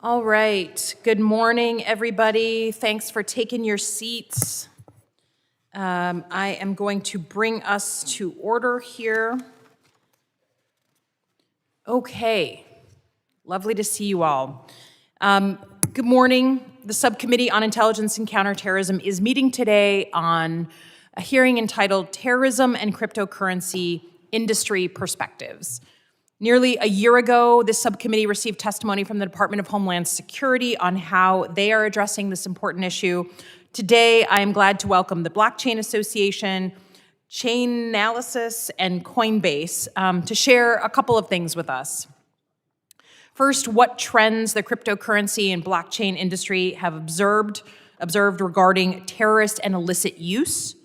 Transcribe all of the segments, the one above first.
All right. Good morning, everybody. Thanks for taking your seats. I am going to bring us to order here. Okay. Lovely to see you all. Good morning. The Subcommittee on Intelligence and Counterterrorism is meeting today on a hearing entitled Terrorism and Cryptocurrency Industry Perspectives. Nearly a year ago, this subcommittee received testimony from the Department of Homeland Security on how they are addressing this important issue. Today, I am glad to welcome the Blockchain Association, Chainalysis, and Coinbase to share a couple of things with us. First, what trends the cryptocurrency and blockchain industry have observed regarding terrorist and illicit use,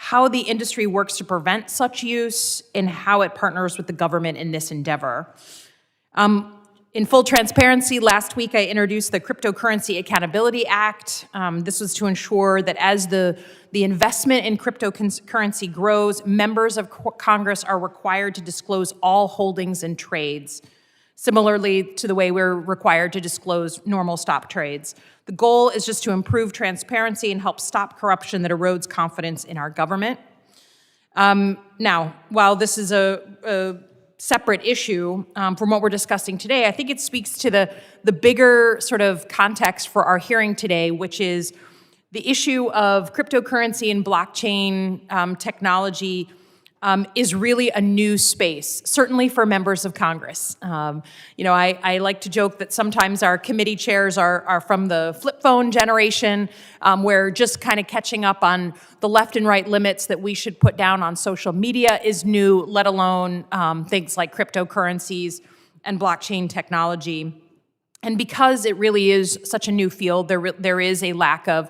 how the industry works to prevent such use, and how it partners with the government in this endeavor. In full transparency, last week I introduced the Cryptocurrency Accountability Act. This was to ensure that as the investment in cryptocurrency grows, members of Congress are required to disclose all holdings and trades, similarly to the way we're required to disclose normal stock trades. The goal is just to improve transparency and help stop corruption that erodes confidence in our government. Now, while this is a separate issue from what we're discussing today, I think it speaks to the bigger sort of context for our hearing today, which is the issue of cryptocurrency and blockchain technology is really a new space, certainly for members of Congress. I like to joke that sometimes our committee chairs are from the flip phone generation, where just kind of catching up on the left and right limits that we should put down on social media is new, let alone things like cryptocurrencies and blockchain technology. And because it really is such a new field, there is a lack of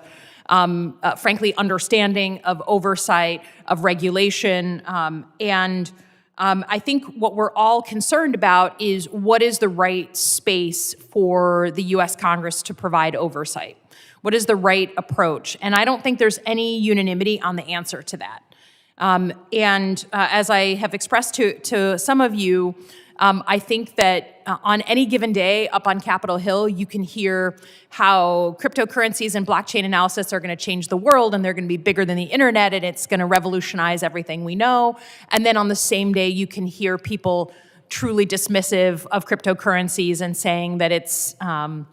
frankly, understanding of oversight, of regulation, and I think what we're all concerned about is what is the right space for the U.S. Congress to provide oversight? What is the right approach? And I don't think there's any unanimity on the answer to that. As I have expressed to some of you, I think that on any given day up on Capitol Hill, you can hear how cryptocurrencies and blockchain analysis are going to change the world, and they're going to be bigger than the internet, and it's going to revolutionize everything we know. And then on the same day, you can hear people truly dismissive of cryptocurrencies and saying that it's, a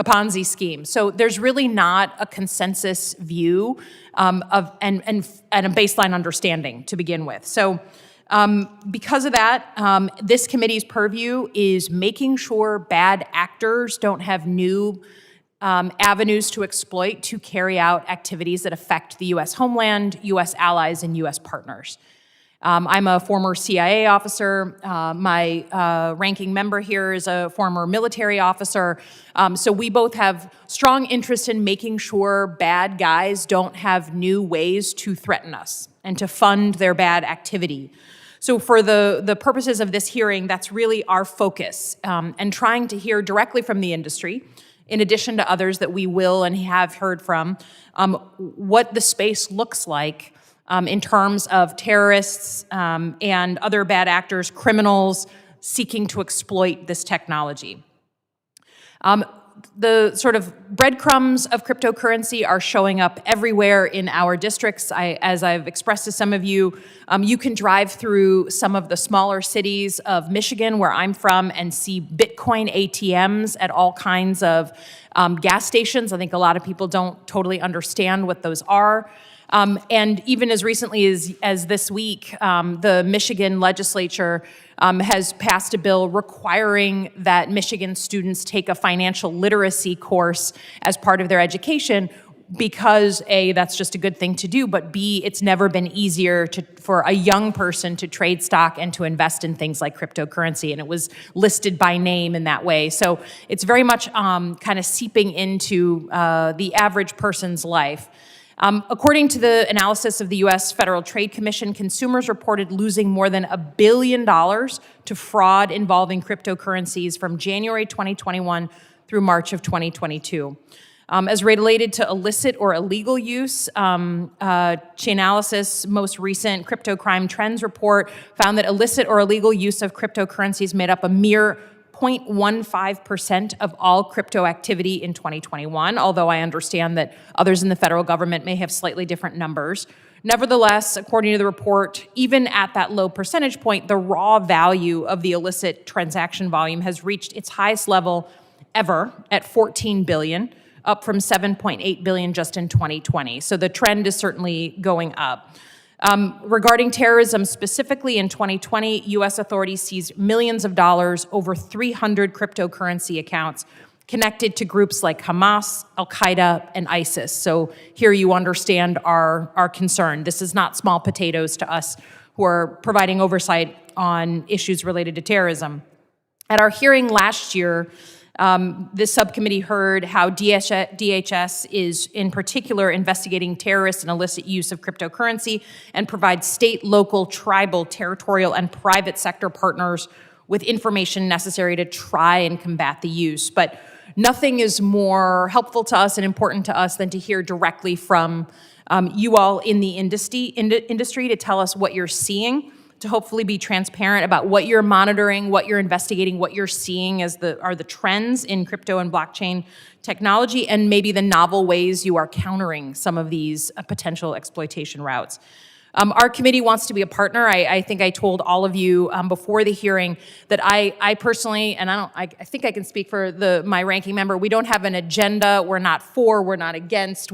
Ponzi scheme. So there's really not a consensus view and a baseline understanding to begin with. So. Because of that, this committee's purview is making sure bad actors don't have new avenues to exploit to carry out activities that affect the U.S. homeland, U.S. allies, and U.S. partners. I'm a former CIA officer. My ranking member here is a former military officer. So we both have strong interest in making sure bad guys don't have new ways to threaten us and to fund their bad activity. So for the purposes of this hearing, that's really our focus, and trying to hear directly from the industry, in addition to others that we will and have heard from, what the space looks like in terms of terrorists and other bad actors, criminals seeking to exploit this technology. The sort of breadcrumbs of cryptocurrency are showing up everywhere in our districts. As I've expressed to some of you, you can drive through some of the smaller cities of Michigan, where I'm from, and see Bitcoin ATMs at all kinds of gas stations. I think a lot of people don't totally understand what those are. And even as recently as this week, the Michigan legislature has passed a bill requiring that Michigan students take a financial literacy course as part of their education because A, that's just a good thing to do, but B, it's never been easier for a young person to trade stock and to invest in things like cryptocurrency, and it was listed by name in that way. So it's very much kind of seeping into the average person's life. According to the analysis of the U.S. Federal Trade Commission, consumers reported losing more than $1 billion to fraud involving cryptocurrencies from January 2021 through March of 2022. As related to illicit or illegal use, Chainalysis' most recent crypto crime trends report found that illicit or illegal use of cryptocurrencies made up a mere 0.15% of all crypto activity in 2021, although I understand that others in the federal government may have slightly different numbers. Nevertheless, according to the report, even at that low percentage point, the raw value of the illicit transaction volume has reached its highest level ever at 14 billion, up from 7.8 billion just in 2020. So the trend is certainly going up. Regarding terrorism specifically, in 2020, U.S. authorities seized millions of dollars over 300 cryptocurrency accounts connected to groups like Hamas, Al-Qaeda, and ISIS. So here you understand our concern. This is not small potatoes to us who are providing oversight on issues related to terrorism. At our hearing last year, this subcommittee heard how DHS is in particular investigating terrorist and illicit use of cryptocurrency and provides state, local, tribal, territorial, and private sector partners with information necessary to try and combat the use. But nothing is more helpful to us and important to us than to hear directly from you all in the industry to tell us what you're seeing, to hopefully be transparent about what you're monitoring, what you're investigating, what you're seeing as are the trends in crypto and blockchain technology, and maybe the novel ways you are countering some of these potential exploitation routes. Our committee wants to be a partner. I think I told all of you before the hearing that I personally, and I think I can speak for my ranking member, we don't have an agenda. We're not for, we're not against.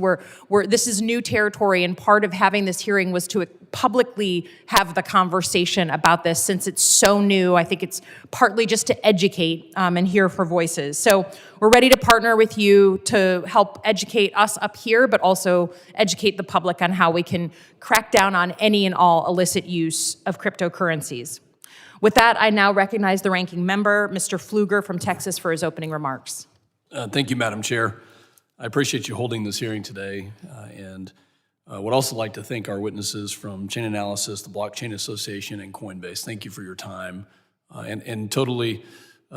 This is new territory, and part of having this hearing was to publicly have the conversation about this since it's so new. I think it's partly just to educate and hear for voices. So we're ready to partner with you to help educate us up here, but also educate the public on how we can crack down on any and all illicit use of cryptocurrencies. With that, I now recognize the ranking member, Mr. Pfluger from Texas, for his opening remarks. Thank you, Madam Chair. I appreciate you holding this hearing today, and would also like to thank our witnesses from Chainalysis, the Blockchain Association, and Coinbase. Thank you for your time, and totally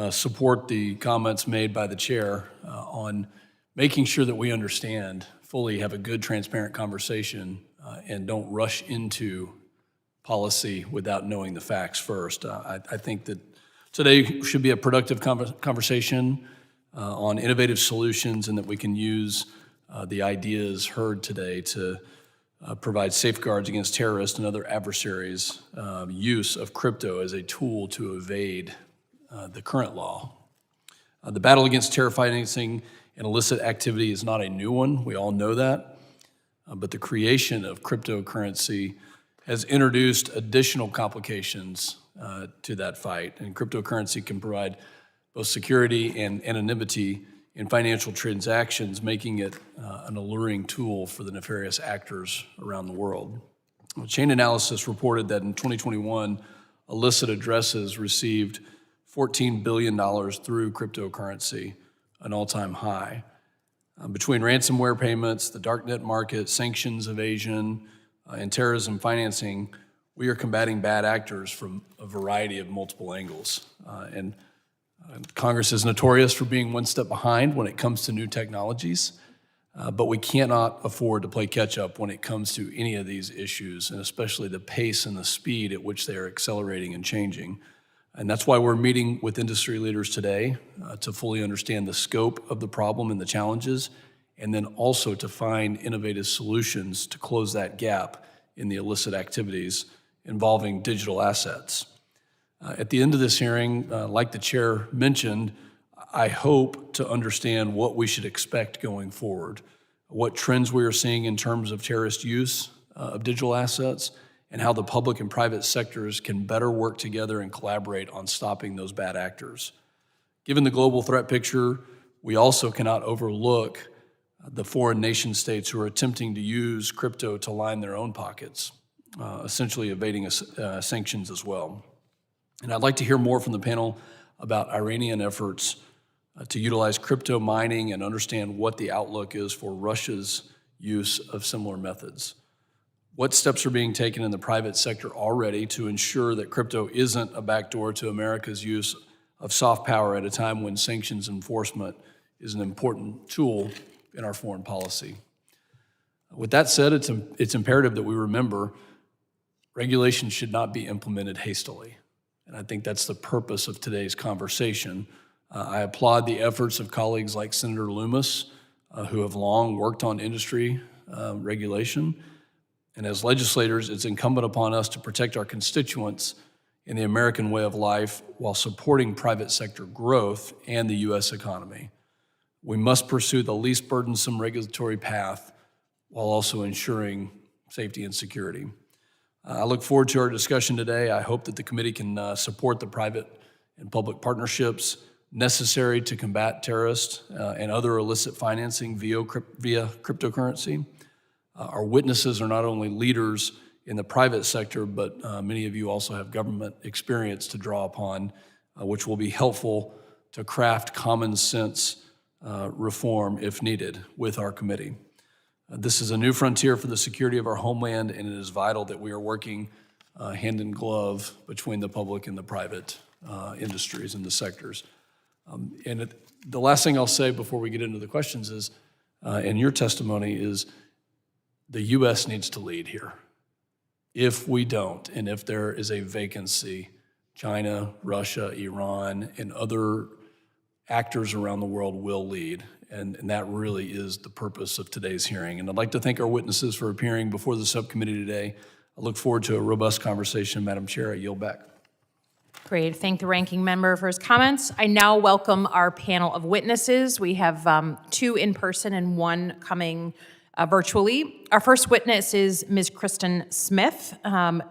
support the comments made by the chair on making sure that we understand fully, have a good, transparent conversation, and don't rush into policy without knowing the facts first. I think that today should be a productive conversation on innovative solutions, and that we can use the ideas heard today to provide safeguards against terrorists and other adversaries' use of crypto as a tool to evade the current law. The battle against terror financing and illicit activity is not a new one. We all know that. But the creation of cryptocurrency has introduced additional complications to that fight. And cryptocurrency can provide both security and anonymity in financial transactions, making it an alluring tool for the nefarious actors around the world. Chainalysis reported that in 2021, illicit addresses received $14 billion through cryptocurrency, an all-time high. Between ransomware payments, the darknet market, sanctions evasion, and terrorism financing, we are combating bad actors from a variety of multiple angles. And Congress is notorious for being one step behind when it comes to new technologies, but we cannot afford to play catch up when it comes to any of these issues, and especially the pace and the speed at which they are accelerating and changing. And that's why we're meeting with industry leaders today to fully understand the scope of the problem and the challenges, and then also to find innovative solutions to close that gap in the illicit activities involving digital assets. At the end of this hearing, like the chair mentioned, I hope to understand what we should expect going forward, what trends we are seeing in terms of terrorist use of digital assets, and how the public and private sectors can better work together and collaborate on stopping those bad actors. Given the global threat picture, we also cannot overlook the foreign nation states who are attempting to use crypto to line their own pockets, essentially evading sanctions as well. And I'd like to hear more from the panel about Iranian efforts to utilize crypto mining and understand what the outlook is for Russia's use of similar methods. What steps are being taken in the private sector already to ensure that crypto isn't a backdoor to America's use of soft power at a time when sanctions enforcement is an important tool in our foreign policy? With that said, it's imperative that we remember regulations should not be implemented hastily. And I think that's the purpose of today's conversation. I applaud the efforts of colleagues like Senator Loomis, who have long worked on industry regulation. And as legislators, it's incumbent upon us to protect our constituents in the American way of life while supporting private sector growth and the U.S. economy. We must pursue the least burdensome regulatory path while also ensuring safety and security. I look forward to our discussion today. I hope that the committee can support the private and public partnerships necessary to combat terrorist and other illicit financing via cryptocurrency. Our witnesses are not only leaders in the private sector, but many of you also have government experience to draw upon, which will be helpful to craft common sense reform if needed with our committee. This is a new frontier for the security of our homeland, and it is vital that we are working hand in glove between the public and the private industries and the sectors. The last thing I'll say before we get into the questions is, in your testimony, is the U.S. needs to lead here. If we don't, and if there is a vacancy, China, Russia, Iran, and other actors around the world will lead. And that really is the purpose of today's hearing. And I'd like to thank our witnesses for appearing before the subcommittee today. I look forward to a robust conversation. Madam Chair, I yield back. Great. Thank the ranking member for his comments. I now welcome our panel of witnesses. We have two in person and one coming virtually. Our first witness is Ms. Kristen Smith,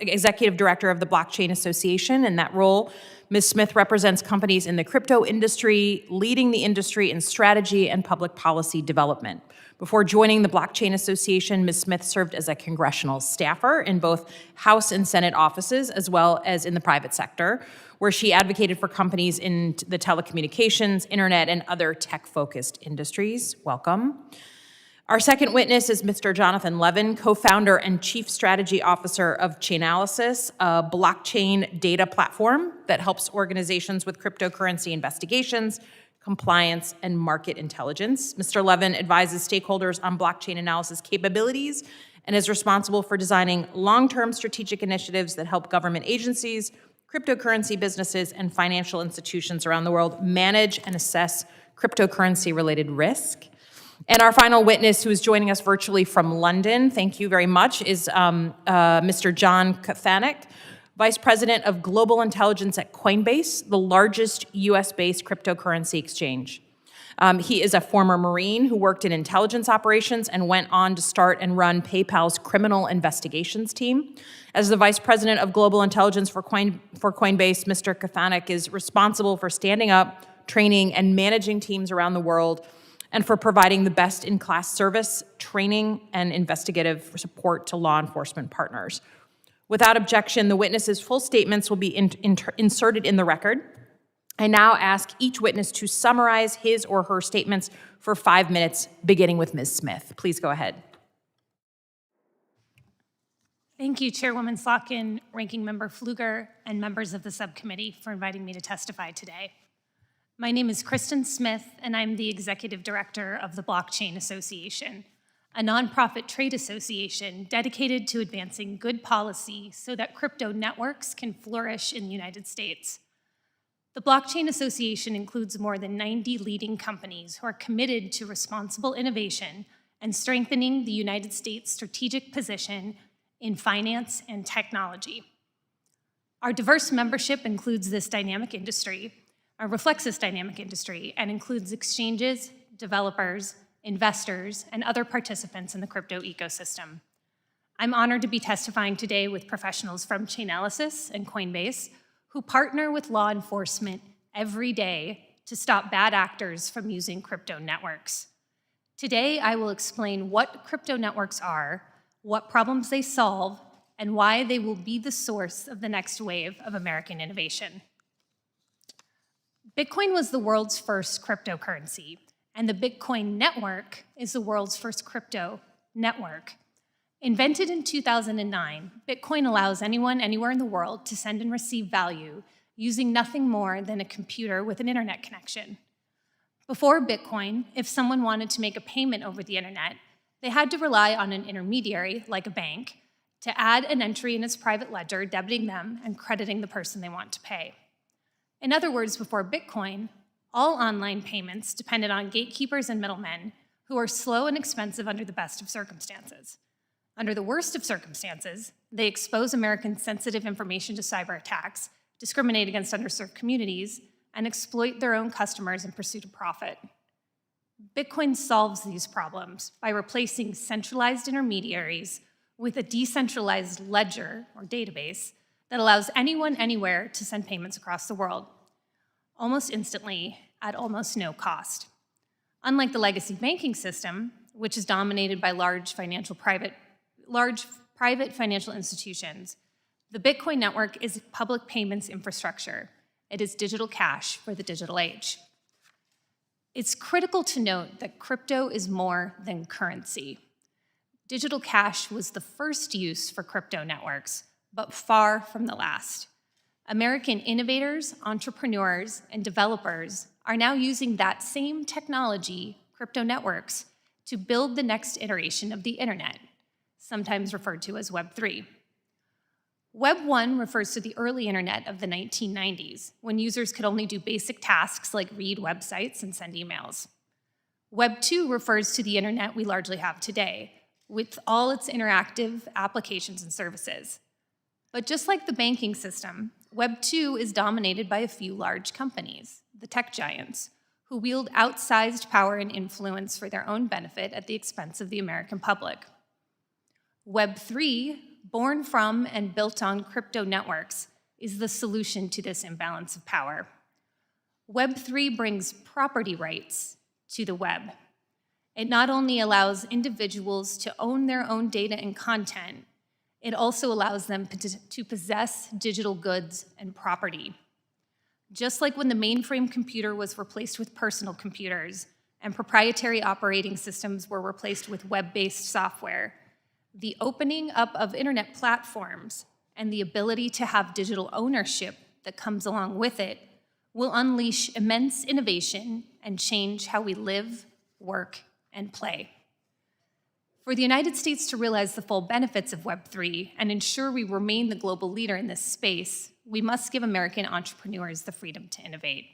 Executive Director of the Blockchain Association. In that role, Ms. Smith represents companies in the crypto industry, leading the industry in strategy and public policy development. Before joining the Blockchain Association, Ms. Smith served as a congressional staffer in both House and Senate offices, as well as in the private sector, where she advocated for companies in the telecommunications, internet, and other tech-focused industries. Welcome. Our second witness is Mr. Jonathan Levin, co-founder and chief strategy officer of Chainalysis, a blockchain data platform that helps organizations with cryptocurrency investigations, compliance, and market intelligence. Mr. Levin advises stakeholders on blockchain analysis capabilities and is responsible for designing long-term strategic initiatives that help government agencies, cryptocurrency businesses, and financial institutions around the world manage and assess cryptocurrency-related risk. And our final witness, who is joining us virtually from London, thank you very much, is Mr. John Kathanek, Vice President of Global Intelligence at Coinbase, the largest US-based cryptocurrency exchange. He is a former Marine who worked in intelligence operations and went on to start and run PayPal's criminal investigations team. As the Vice President of Global Intelligence for Coinbase, Mr. Kathanek is responsible for standing up, training, and managing teams around the world, and for providing the best-in-class service, training, and investigative support to law enforcement partners. Without objection, the witnesses' full statements will be inserted in the record. I now ask each witness to summarize his or her statements for 5 minutes, beginning with Ms. Smith. Please go ahead. Thank you, Chairwoman Slotkin, Ranking Member Pfluger, and members of the subcommittee for inviting me to testify today. My name is Kristen Smith, and I'm the Executive Director of the Blockchain Association, a nonprofit trade association dedicated to advancing good policy so that crypto networks can flourish in the United States. The Blockchain Association includes more than 90 leading companies who are committed to responsible innovation and strengthening the United States' strategic position in finance and technology. Our diverse membership includes this dynamic industry, reflects this dynamic industry, and includes exchanges, developers, investors, and other participants in the crypto ecosystem. I'm honored to be testifying today with professionals from Chainalysis and Coinbase who partner with law enforcement every day to stop bad actors from using crypto networks. Today, I will explain what crypto networks are, what problems they solve, and why they will be the source of the next wave of American innovation. Bitcoin was the world's first cryptocurrency, and the Bitcoin network is the world's first crypto network. Invented in 2009, Bitcoin allows anyone anywhere in the world to send and receive value using nothing more than a computer with an internet connection. Before Bitcoin, if someone wanted to make a payment over the internet, they had to rely on an intermediary, like a bank, to add an entry in its private ledger, debiting them and crediting the person they want to pay. In other words, before Bitcoin, all online payments depended on gatekeepers and middlemen who are slow and expensive under the best of circumstances. Under the worst of circumstances, they expose Americans' sensitive information to cyber attacks, discriminate against underserved communities, and exploit their own customers in pursuit of profit. Bitcoin solves these problems by replacing centralized intermediaries with a decentralized ledger or database that allows anyone anywhere to send payments across the world, almost instantly at almost no cost. Unlike the legacy banking system, which is dominated by large private financial institutions, the Bitcoin network is public payments infrastructure. It is digital cash for the digital age. It's critical to note that crypto is more than currency. Digital cash was the first use for crypto networks, but far from the last. American innovators, entrepreneurs, and developers are now using that same technology, crypto networks, to build the next iteration of the internet, sometimes referred to as Web 3. Web 1 refers to the early internet of the 1990s, when users could only do basic tasks like read websites and send emails. Web 2 refers to the internet we largely have today, with all its interactive applications and services. But just like the banking system, Web 2 is dominated by a few large companies, the tech giants, who wield outsized power and influence for their own benefit at the expense of the American public. Web 3, born from and built on crypto networks, is the solution to this imbalance of power. Web 3 brings property rights to the web. It not only allows individuals to own their own data and content, it also allows them to possess digital goods and property. Just like when the mainframe computer was replaced with personal computers and proprietary operating systems were replaced with web-based software, the opening up of internet platforms and the ability to have digital ownership that comes along with it will unleash immense innovation and change how we live, work, and play. For the United States to realize the full benefits of Web 3 and ensure we remain the global leader in this space, we must give American entrepreneurs the freedom to innovate.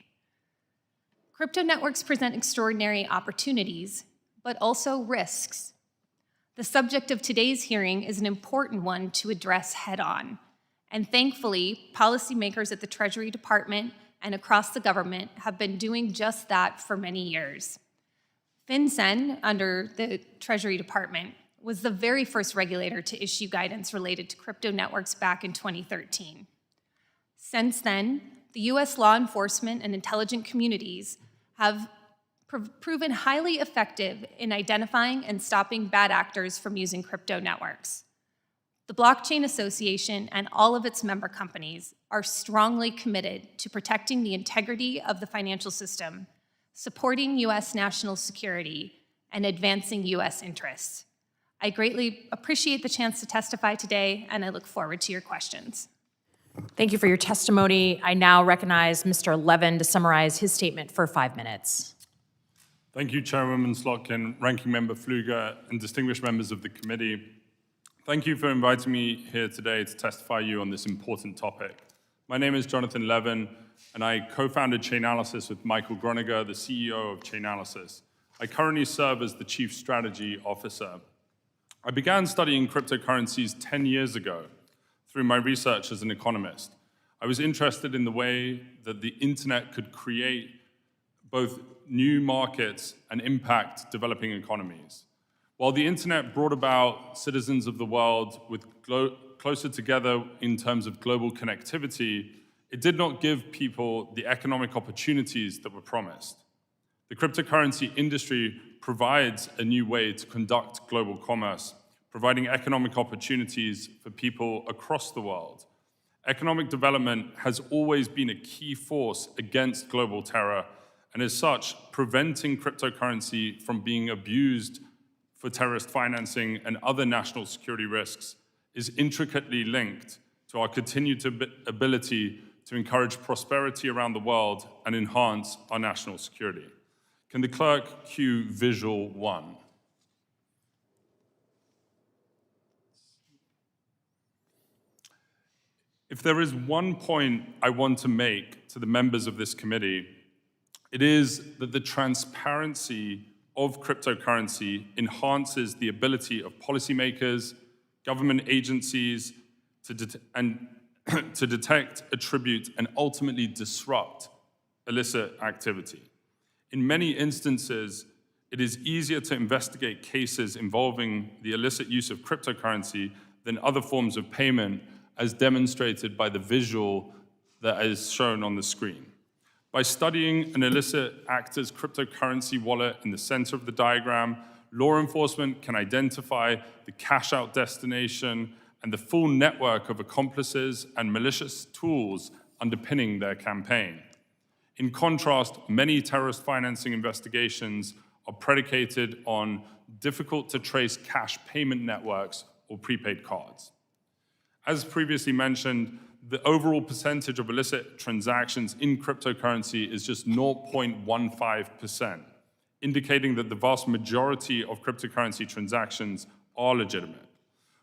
Crypto networks present extraordinary opportunities, but also risks. The subject of today's hearing is an important one to address head-on, and thankfully, policymakers at the Treasury Department and across the government have been doing just that for many years. FinCEN, under the Treasury Department, was the very first regulator to issue guidance related to crypto networks back in 2013. Since then, the US law enforcement and intelligence communities have proven highly effective in identifying and stopping bad actors from using crypto networks. The Blockchain Association and all of its member companies are strongly committed to protecting the integrity of the financial system, supporting US national security, and advancing US interests. I greatly appreciate the chance to testify today, and I look forward to your questions. Thank you for your testimony. I now recognize Mr. Levin to summarize his statement for 5 minutes. Thank you, Chairwoman Slotkin, Ranking Member Pfluger, and distinguished members of the committee. Thank you for inviting me here today to testify you on this important topic. My name is Jonathan Levin, and I co-founded Chainalysis with Michael Groniger, the CEO of Chainalysis. I currently serve as the Chief Strategy Officer. I began studying cryptocurrencies 10 years ago through my research as an economist. I was interested in the way that the internet could create both new markets and impact developing economies. While the internet brought about citizens of the world with closer together in terms of global connectivity, it did not give people the economic opportunities that were promised. The cryptocurrency industry provides a new way to conduct global commerce, providing economic opportunities for people across the world. Economic development has always been a key force against global terror, and as such, preventing cryptocurrency from being abused for terrorist financing and other national security risks is intricately linked to our continued ability to encourage prosperity around the world and enhance our national security. Can the clerk cue visual 1? If there is one point I want to make to the members of this committee, it is that the transparency of cryptocurrency enhances the ability of policymakers, government agencies to detect, attribute, and ultimately disrupt illicit activity. In many instances, it is easier to investigate cases involving the illicit use of cryptocurrency than other forms of payment, as demonstrated by the visual that is shown on the screen. By studying an illicit actor's cryptocurrency wallet in the center of the diagram, law enforcement can identify the cash-out destination and the full network of accomplices and malicious tools underpinning their campaign. In contrast, many terrorist financing investigations are predicated on difficult-to-trace cash payment networks or prepaid cards. As previously mentioned, the overall percentage of illicit transactions in cryptocurrency is just 0.15%, indicating that the vast majority of cryptocurrency transactions are legitimate.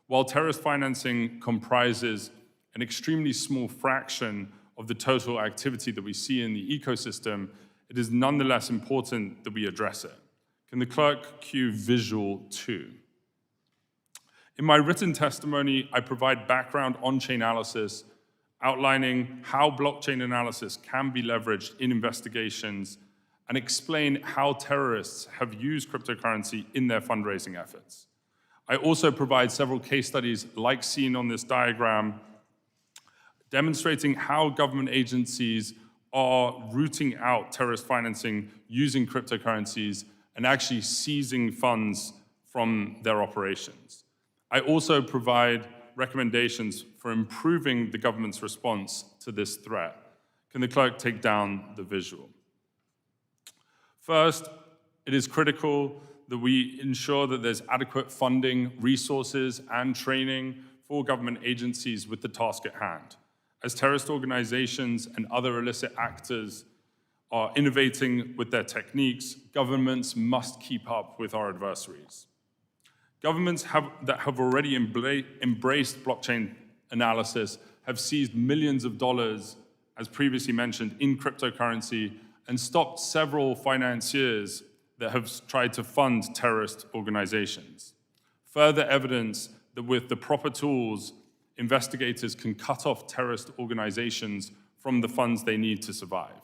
While terrorist financing comprises an extremely small fraction of the total activity that we see in the ecosystem, it is nonetheless important that we address it. Can the clerk cue visual 2? In my written testimony, I provide background on Chainalysis, outlining how blockchain analysis can be leveraged in investigations, and explain how terrorists have used cryptocurrency in their fundraising efforts. I also provide several case studies like seen on this diagram, demonstrating how government agencies are rooting out terrorist financing using cryptocurrencies and actually seizing funds from their operations. I also provide recommendations for improving the government's response to this threat. Can the clerk take down the visual? First, it is critical that we ensure that there's adequate funding, resources, and training for government agencies with the task at hand. As terrorist organizations and other illicit actors are innovating with their techniques, governments must keep up with our adversaries. Governments that have already embraced blockchain analysis have seized millions of dollars, as previously mentioned, in cryptocurrency and stopped several financiers that have tried to fund terrorist organizations. Further evidence that with the proper tools, investigators can cut off terrorist organizations from the funds they need to survive.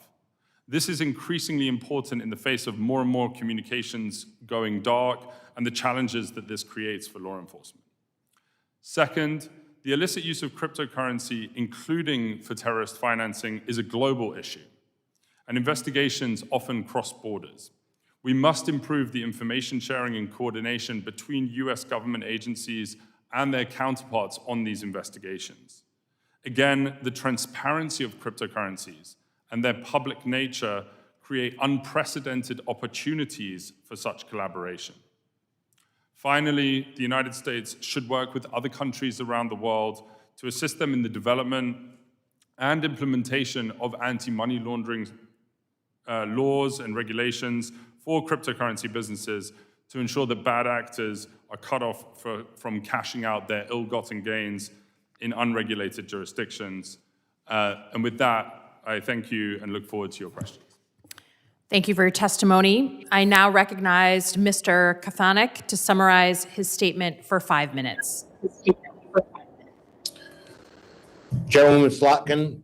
This is increasingly important in the face of more and more communications going dark and the challenges that this creates for law enforcement. Second, the illicit use of cryptocurrency, including for terrorist financing, is a global issue, and investigations often cross borders. We must improve the information sharing and coordination between US government agencies and their counterparts on these investigations. Again, the transparency of cryptocurrencies and their public nature create unprecedented opportunities for such collaboration. Finally, the United States should work with other countries around the world to assist them in the development and implementation of anti-money laundering laws and regulations for cryptocurrency businesses to ensure that bad actors are cut off from cashing out their ill-gotten gains in unregulated jurisdictions. And with that, I thank you and look forward to your questions. Thank you for your testimony. I now recognize Mr. Kathanik to summarize his statement for 5 minutes. Chairwoman Slotkin,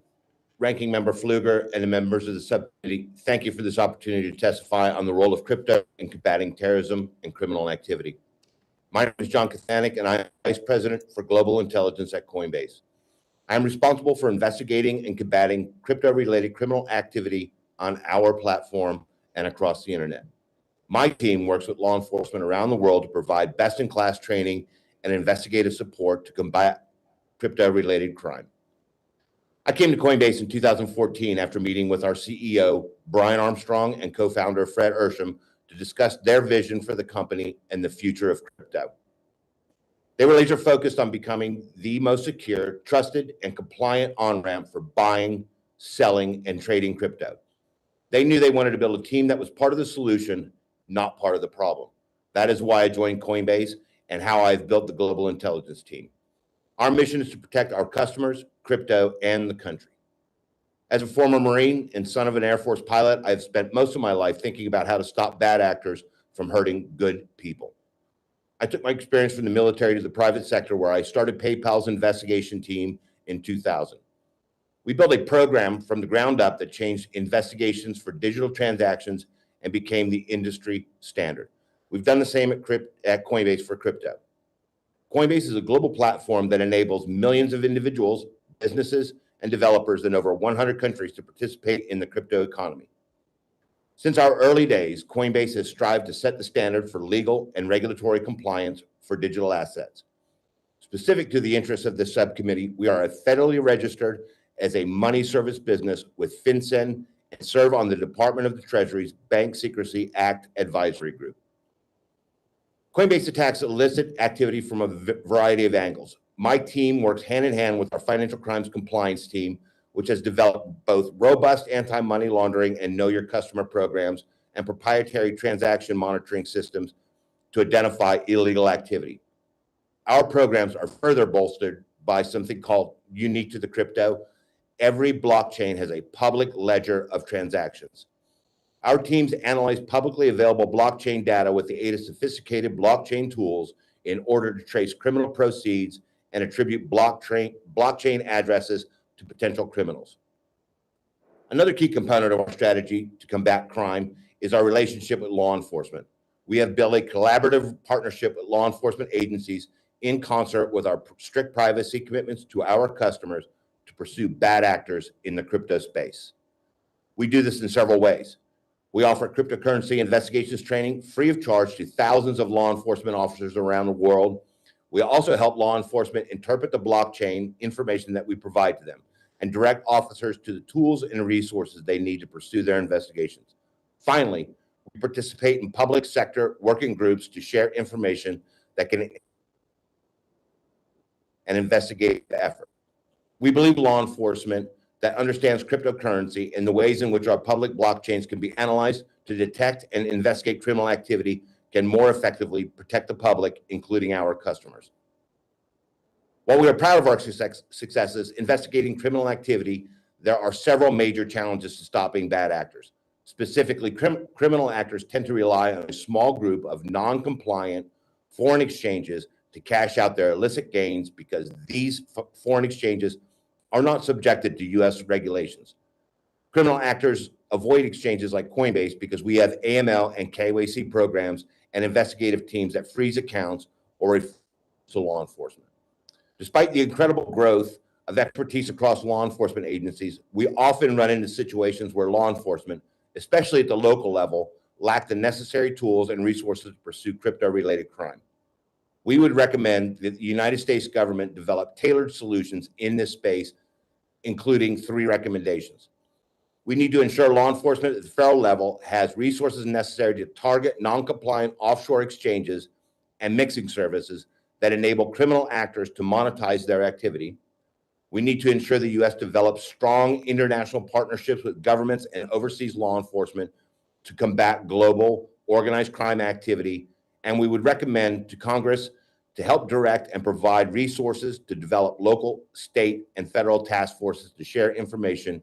Ranking Member Pfluger, and the members of the subcommittee, thank you for this opportunity to testify on the role of crypto in combating terrorism and criminal activity. My name is John Kathanik, and I am Vice President for Global Intelligence at Coinbase. I am responsible for investigating and combating crypto-related criminal activity on our platform and across the internet. My team works with law enforcement around the world to provide best-in-class training and investigative support to combat crypto-related crime. I came to Coinbase in 2014 after meeting with our CEO, Brian Armstrong, and co-founder Fred Ersham to discuss their vision for the company and the future of crypto. They were laser focused on becoming the most secure, trusted, and compliant on-ramp for buying, selling, and trading crypto. They knew they wanted to build a team that was part of the solution, not part of the problem. That is why I joined Coinbase and how I've built the global intelligence team. Our mission is to protect our customers, crypto, and the country. As a former Marine and son of an Air Force pilot, I've spent most of my life thinking about how to stop bad actors from hurting good people. I took my experience from the military to the private sector, where I started PayPal's investigation team in 2000. We built a program from the ground up that changed investigations for digital transactions and became the industry standard. We've done the same at Coinbase for crypto. Coinbase is a global platform that enables millions of individuals, businesses, and developers in over 100 countries to participate in the crypto economy. Since our early days, Coinbase has strived to set the standard for legal and regulatory compliance for digital assets. Specific to the interests of this subcommittee, we are federally registered as a money service business with FinCEN and serve on the Department of the Treasury's Bank Secrecy Act Advisory Group. Coinbase attacks illicit activity from a variety of angles. My team works hand in hand with our financial crimes compliance team, which has developed both robust anti-money laundering and know your customer programs and proprietary transaction monitoring systems to identify illegal activity. Our programs are further bolstered by something called unique to the crypto. Every blockchain has a public ledger of transactions. Our teams analyze publicly available blockchain data with the aid of sophisticated blockchain tools in order to trace criminal proceeds and attribute blockchain addresses to potential criminals. Another key component of our strategy to combat crime is our relationship with law enforcement. We have built a collaborative partnership with law enforcement agencies in concert with our strict privacy commitments to our customers to pursue bad actors in the crypto space. We do this in several ways. We offer cryptocurrency investigations training free of charge to thousands of law enforcement officers around the world. We also help law enforcement interpret the blockchain information that we provide to them and direct officers to the tools and resources they need to pursue their investigations. Finally, we participate in public sector working groups to share information that can and investigate the effort. We believe law enforcement that understands cryptocurrency and the ways in which our public blockchains can be analyzed to detect and investigate criminal activity can more effectively protect the public, including our customers. While we are proud of our successes investigating criminal activity, there are several major challenges to stopping bad actors. Specifically, criminal actors tend to rely on a small group of non-compliant foreign exchanges to cash out their illicit gains because these foreign exchanges are not subjected to U.S. regulations. Criminal actors avoid exchanges like Coinbase because we have AML and KYC programs and investigative teams that freeze accounts or refer to law enforcement. Despite the incredible growth of expertise across law enforcement agencies, we often run into situations where law enforcement, especially at the local level, lack the necessary tools and resources to pursue crypto-related crime. We would recommend that the United States government develop tailored solutions in this space, including 3 recommendations. We need to ensure law enforcement at the federal level has resources necessary to target non-compliant offshore exchanges and mixing services that enable criminal actors to monetize their activity. We need to ensure the U.S. develops strong international partnerships with governments and overseas law enforcement to combat global organized crime activity. And we would recommend to Congress to help direct and provide resources to develop local, state, and federal task forces to share information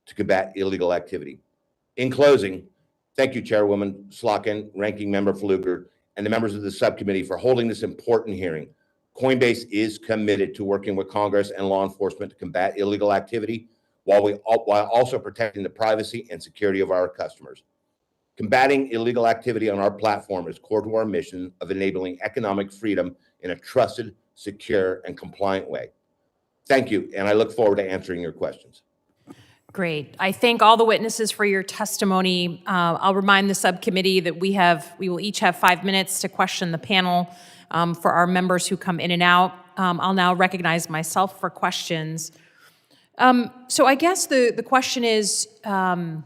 to combat illegal activity. In closing, thank you, Chairwoman Slotkin, Ranking Member Fluger, and the members of the subcommittee for holding this important hearing. Coinbase is committed to working with Congress and law enforcement to combat illegal activity while also protecting the privacy and security of our customers. Combating illegal activity on our platform is core to our mission of enabling economic freedom in a trusted, secure, and compliant way. Thank you, and I look forward to answering your questions. Great. I thank all the witnesses for your testimony. I'll remind the subcommittee that we will each have 5 minutes to question the panel for our members who come in and out. I'll now recognize myself for questions. So I guess the question is, can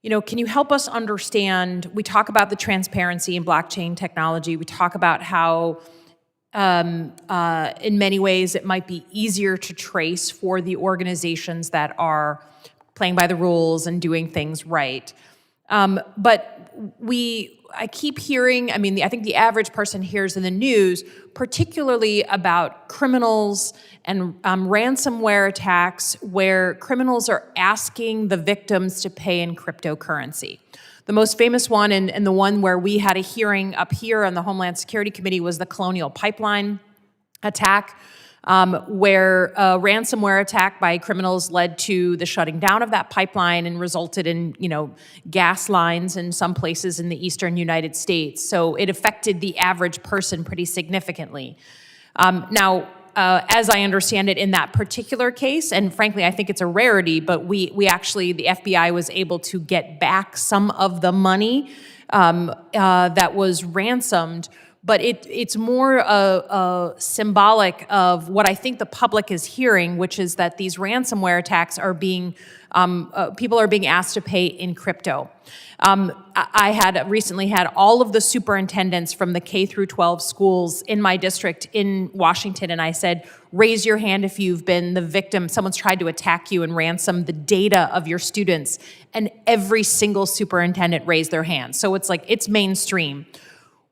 you help us understand, we talk about the transparency in blockchain technology. We talk about how in many ways it might be easier to trace for the organizations that are playing by the rules and doing things right. But I keep hearing, I mean, I think the average person hears in the news, particularly about criminals and ransomware attacks where criminals are asking the victims to pay in cryptocurrency. The most famous one, and the one where we had a hearing up here on the Homeland Security Committee, was the Colonial Pipeline attack, where a ransomware attack by criminals led to the shutting down of that pipeline and resulted in, gas lines in some places in the eastern United States. So it affected the average person pretty significantly. Now, as I understand it in that particular case, and frankly, I think it's a rarity, but we actually, the FBI was able to get back some of the money that was ransomed. But it's more symbolic of what I think the public is hearing, which is that these ransomware attacks are being, people are being asked to pay in crypto. I had recently had all of the superintendents from the K through 12 schools in my district in Washington, and I said, raise your hand if you've been the victim, someone's tried to attack you and ransom the data of your students, and every single superintendent raised their hand. So it's like, it's mainstream.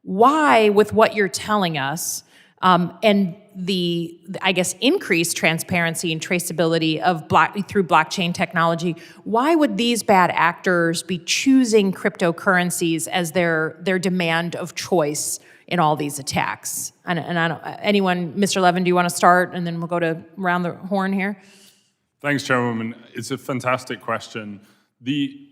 Why, with what you're telling us, and the, I guess, increased transparency and traceability of through blockchain technology, why would these bad actors be choosing cryptocurrencies as their demand of choice in all these attacks? And I don't, anyone, Mr. Levin, do you want to start, and then we'll go to around the horn here? Thanks, Chairwoman. It's a fantastic question. The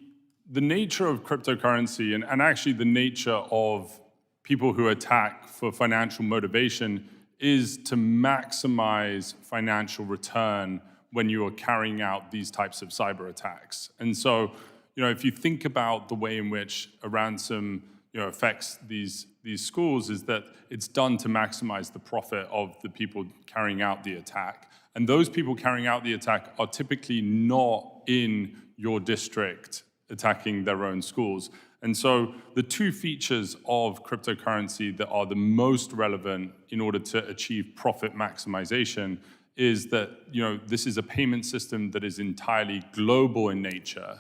nature of cryptocurrency, and actually the nature of people who attack for financial motivation, is to maximize financial return when you are carrying out these types of cyber attacks. And so, if you think about the way in which a ransom, affects these schools, is that it's done to maximize the profit of the people carrying out the attack. And those people carrying out the attack are typically not in your district attacking their own schools. And so the two features of cryptocurrency that are the most relevant in order to achieve profit maximization is that, this is a payment system that is entirely global in nature,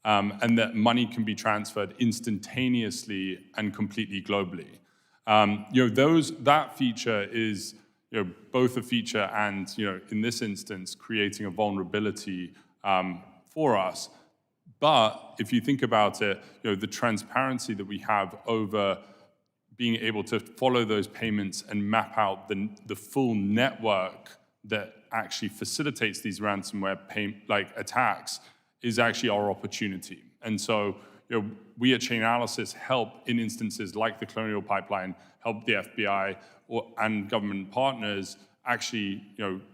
and that money can be transferred instantaneously and completely globally. That feature is, both a feature and, in this instance, creating a vulnerability for us. But if you think about it, the transparency that we have over being able to follow those payments and map out the full network that actually facilitates these ransomware attacks is actually our opportunity. And so, we at Chainalysis help in instances like the Colonial Pipeline, help the FBI and government partners actually,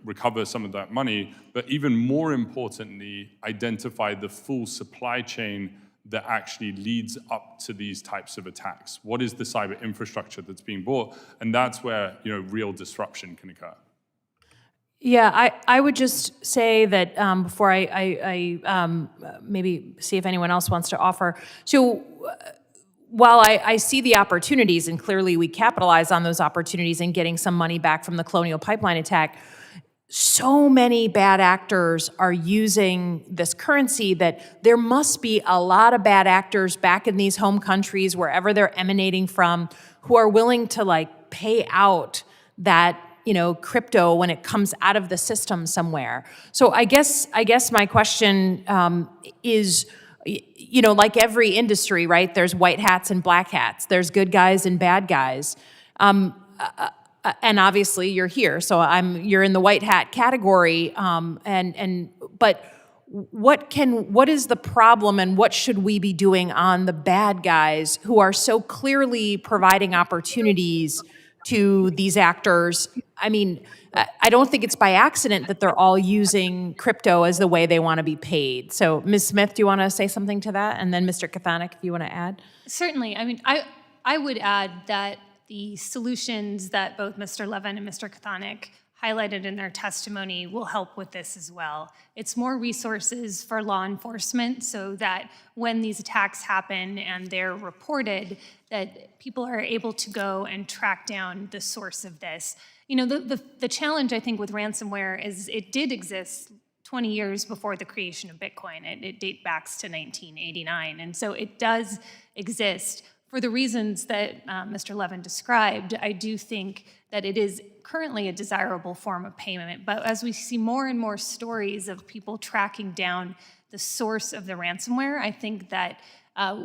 recover some of that money, but even more importantly, identify the full supply chain that actually leads up to these types of attacks. What is the cyber infrastructure that's being bought? And that's where, real disruption can occur. Yeah, I would just say that before I maybe see if anyone else wants to offer. So while I see the opportunities, and clearly we capitalize on those opportunities in getting some money back from the Colonial Pipeline attack, so many bad actors are using this currency that there must be a lot of bad actors back in these home countries, wherever they're emanating from, who are willing to pay out that crypto when it comes out of the system somewhere. So I guess my question is, like every industry, right? There's white hats and black hats. There's good guys and bad guys. And obviously you're here, so you're in the white hat category. But what is the problem, and what should we be doing on the bad guys who are so clearly providing opportunities to these actors? I mean, I don't think it's by accident that they're all using crypto as the way they want to be paid. So, Ms. Smith, do you want to say something to that? And then Mr. Kathanik, if you want to add. Certainly. I mean, I would add that the solutions that both Mr. Levin and Mr. Kathanik highlighted in their testimony will help with this as well. It's more resources for law enforcement so that when these attacks happen and they're reported, that people are able to go and track down the source of this. The challenge, I think, with ransomware is it did exist 20 years before the creation of Bitcoin. It dates back to 1989. And so it does exist. For the reasons that Mr. Levin described, I do think that it is currently a desirable form of payment. But as we see more and more stories of people tracking down the source of the ransomware, I think that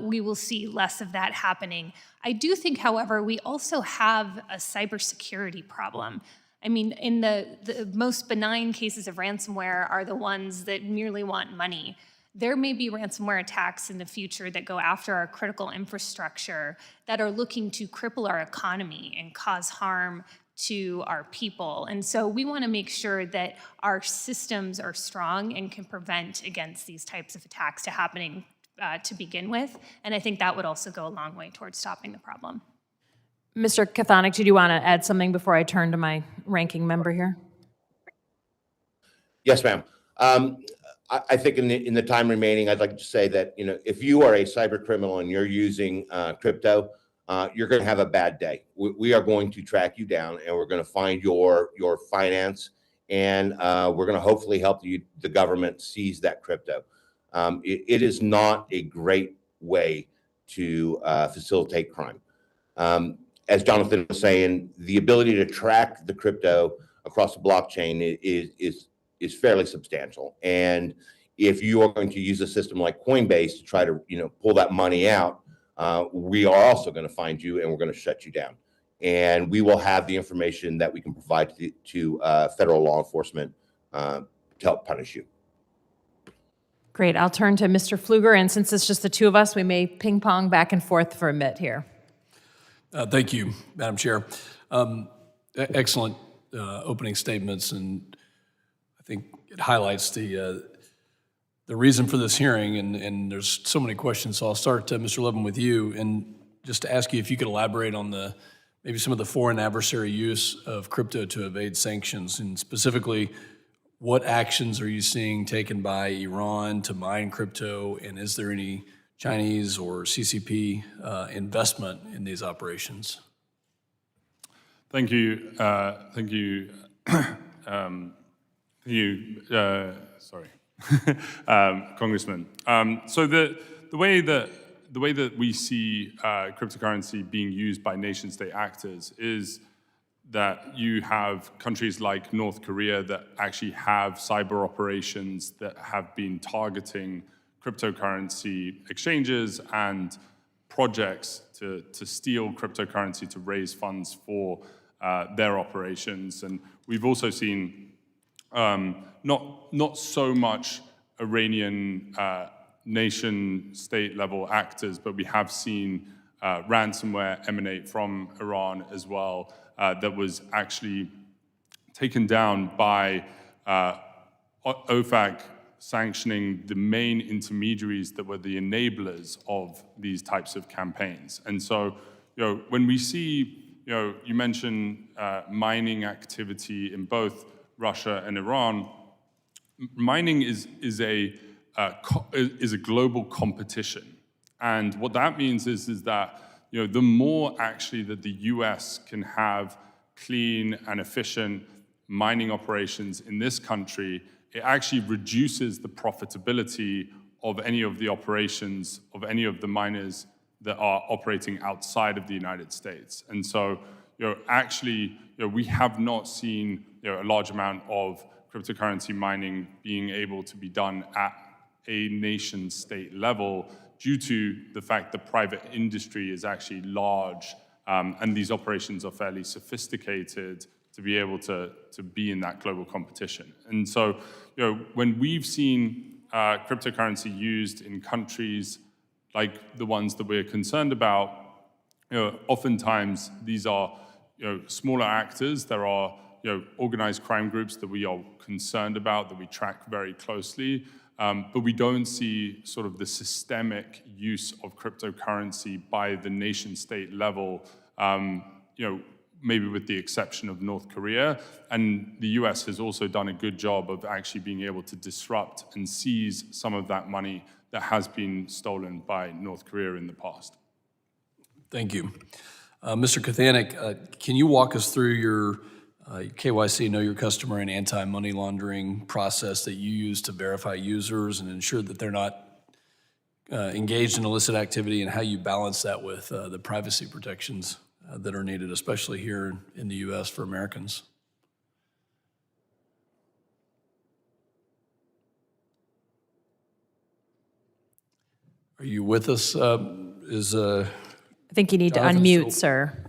we will see less of that happening. I do think, however, we also have a cybersecurity problem. I mean, in the most benign cases of ransomware are the ones that merely want money. There may be ransomware attacks in the future that go after our critical infrastructure that are looking to cripple our economy and cause harm to our people. And so we want to make sure that our systems are strong and can prevent against these types of attacks to happening to begin with. And I think that would also go a long way towards stopping the problem. Mr. Cathonik, did you want to add something before I turn to my ranking member here? Yes, ma'am. I think in the time remaining, I'd like to say that, if you are a cyber criminal and you're using crypto, you're going to have a bad day. We are going to track you down, and we're going to find your finance, and we're going to hopefully help the government seize that crypto. It is not a great way to facilitate crime. As Jonathan was saying, the ability to track the crypto across the blockchain is fairly substantial. And if you are going to use a system like Coinbase to try to pull that money out, we are also going to find you, and we're going to shut you down. And we will have the information that we can provide to federal law enforcement to help punish you. Great. I'll turn to Mr. Pfluger, and since it's just the two of us, we may ping pong back and forth for a bit here. Thank you, Madam Chair. Excellent opening statements, and I think it highlights the reason for this hearing, and there's so many questions. So I'll start, Mr. Levin, with you, and just to ask you if you could elaborate on maybe some of the foreign adversary use of crypto to evade sanctions, and specifically, what actions are you seeing taken by Iran to mine crypto, and is there any Chinese or CCP investment in these operations? Thank you. Sorry, Congressman. So the way that we see cryptocurrency being used by nation-state actors is that you have countries like North Korea that actually have cyber operations that have been targeting cryptocurrency exchanges and projects to steal cryptocurrency to raise funds for their operations. And we've also seen not so much Iranian nation-state level actors, but we have seen ransomware emanate from Iran as well, that was actually taken down by OFAC sanctioning the main intermediaries that were the enablers of these types of campaigns. And so, when we see, you mentioned mining activity in both Russia and Iran, mining is a global competition. And what that means is that the more actually that the US can have clean and efficient mining operations in this country, it actually reduces the profitability of any of the operations of any of the miners that are operating outside of the United States. And so, actually, we have not seen a large amount of cryptocurrency mining being able to be done at a nation-state level, due to the fact that private industry is actually large, and these operations are fairly sophisticated to be able to be in that global competition. And so, when we've seen cryptocurrency used in countries like the ones that we're concerned about, oftentimes these are smaller actors. There are organized crime groups that we are concerned about, that we track very closely. But we don't see sort of the systemic use of cryptocurrency by the nation-state level, maybe with the exception of North Korea. And the US has also done a good job of actually being able to disrupt and seize some of that money that has been stolen by North Korea in the past. Thank you. Mr. Cathonik, can you walk us through your KYC, know your customer, and anti-money laundering process that you use to verify users and ensure that they're not engaged in illicit activity, and how you balance that with the privacy protections that are needed, especially here in the U.S. for Americans. Are you with us? I think you need to Jonathan unmute, still- sir.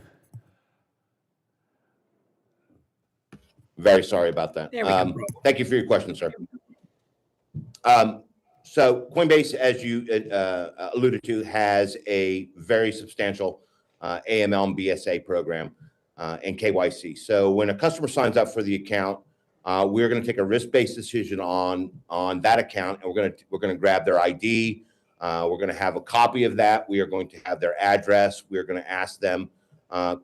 Very sorry about that. There we go. Thank you for your question, sir. So Coinbase, as you alluded to, has a very substantial AML and BSA program and KYC. So when a customer signs up for the account, we're going to take a risk-based decision on that account, and we're going to grab their ID. We're going to have a copy of that. We are going to have their address. We're going to ask them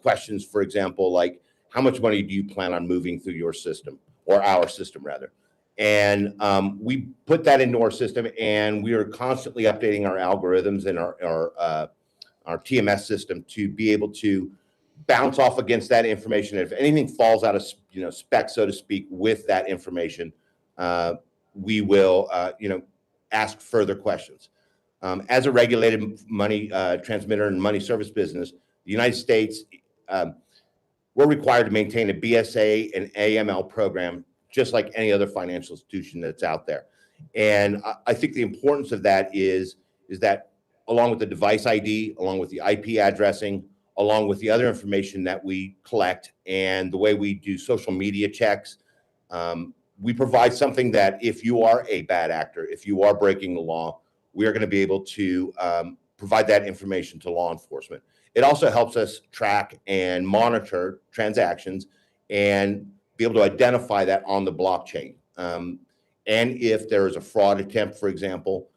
questions, for example, like, how much money do you plan on moving through your system, or our system rather? And we put that into our system, and we are constantly updating our algorithms and our TMS system to be able to bounce off against that information. If anything falls out of spec, so to speak, with that information, we will ask further questions. As a regulated money transmitter and money service business, the United States, we're required to maintain a BSA and AML program just like any other financial institution that's out there. And I think the importance of that is that along with the device ID, along with the IP addressing, along with the other information that we collect and the way we do social media checks, we provide something that if you are a bad actor, if you are breaking the law, we are going to be able to provide that information to law enforcement. It also helps us track and monitor transactions and be able to identify that on the blockchain. And if there is a fraud attempt, for example,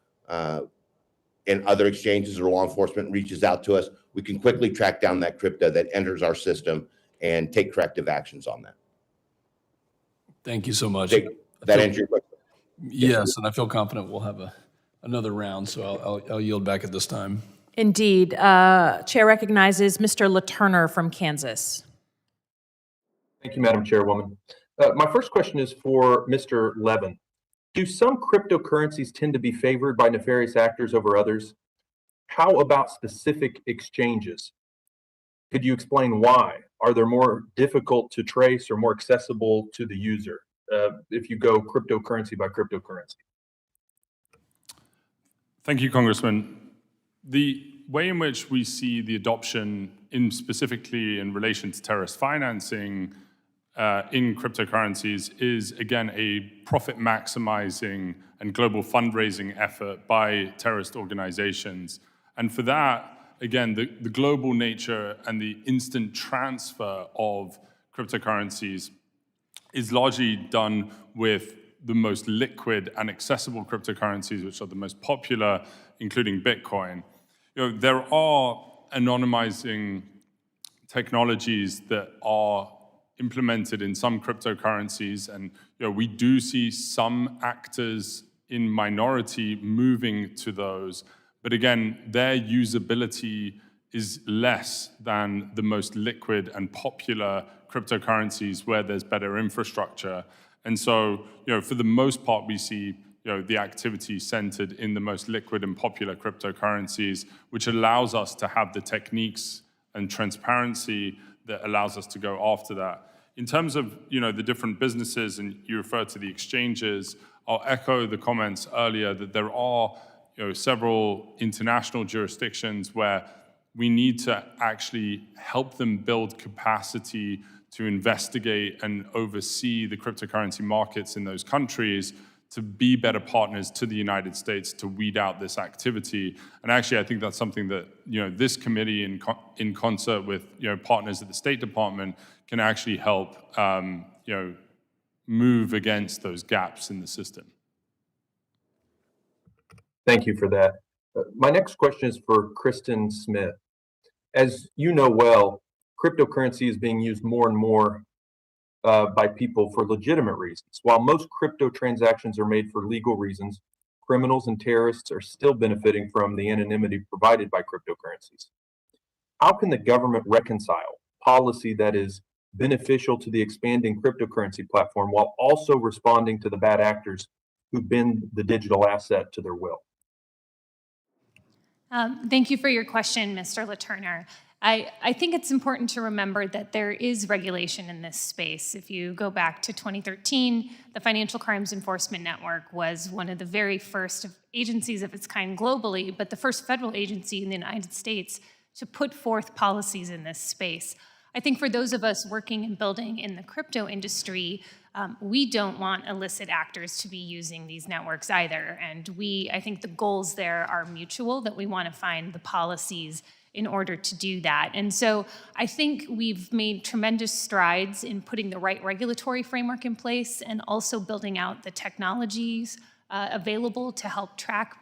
in other exchanges or law enforcement reaches out to us, we can quickly track down that crypto that enters our system and take corrective actions on that. Thank you so much. That answer your question? Yes, and I feel confident we'll have another round, so I'll yield back at this time. Indeed. Chair recognizes Mr. LaTurner from Kansas. Thank you, Madam Chairwoman. My first question is for Mr. Levin. Do some cryptocurrencies tend to be favored by nefarious actors over others? How about specific exchanges? Could you explain why? Are they more difficult to trace or more accessible to the user if you go cryptocurrency by cryptocurrency? Thank you, Congressman. The way in which we see the adoption specifically in relation to terrorist financing in cryptocurrencies is, again, a profit maximizing and global fundraising effort by terrorist organizations. And for that, again, the global nature and the instant transfer of cryptocurrencies is largely done with the most liquid and accessible cryptocurrencies, which are the most popular, including Bitcoin. There are anonymizing technologies that are implemented in some cryptocurrencies, and we do see some actors in minority moving to those. But again, their usability is less than the most liquid and popular cryptocurrencies where there's better infrastructure. And so, for the most part, we see the activity centered in the most liquid and popular cryptocurrencies, which allows us to have the techniques and transparency that allows us to go after that. In terms of the different businesses, and you refer to the exchanges, I'll echo the comments earlier that there are several international jurisdictions where we need to actually help them build capacity to investigate and oversee the cryptocurrency markets in those countries, to be better partners to the United States to weed out this activity. And actually, I think that's something that this committee, in concert with partners at the State Department, can actually help move against those gaps in the system. Thank you for that. My next question is for Kristen Smith. As you know well, cryptocurrency is being used more and more by people for legitimate reasons. While most crypto transactions are made for legal reasons, criminals and terrorists are still benefiting from the anonymity provided by cryptocurrencies. How can the government reconcile policy that is beneficial to the expanding cryptocurrency platform while also responding to the bad actors who bend the digital asset to their will? Thank you for your question, Mr. Laturner. I think it's important to remember that there is regulation in this space. If you go back to 2013, the Financial Crimes Enforcement Network was one of the very first agencies of its kind globally, but the first federal agency in the United States to put forth policies in this space. I think for those of us working and building in the crypto industry, we don't want illicit actors to be using these networks either. And I think the goals there are mutual, that we want to find the policies in order to do that. And so I think we've made tremendous strides in putting the right regulatory framework in place and also building out the technologies available to help track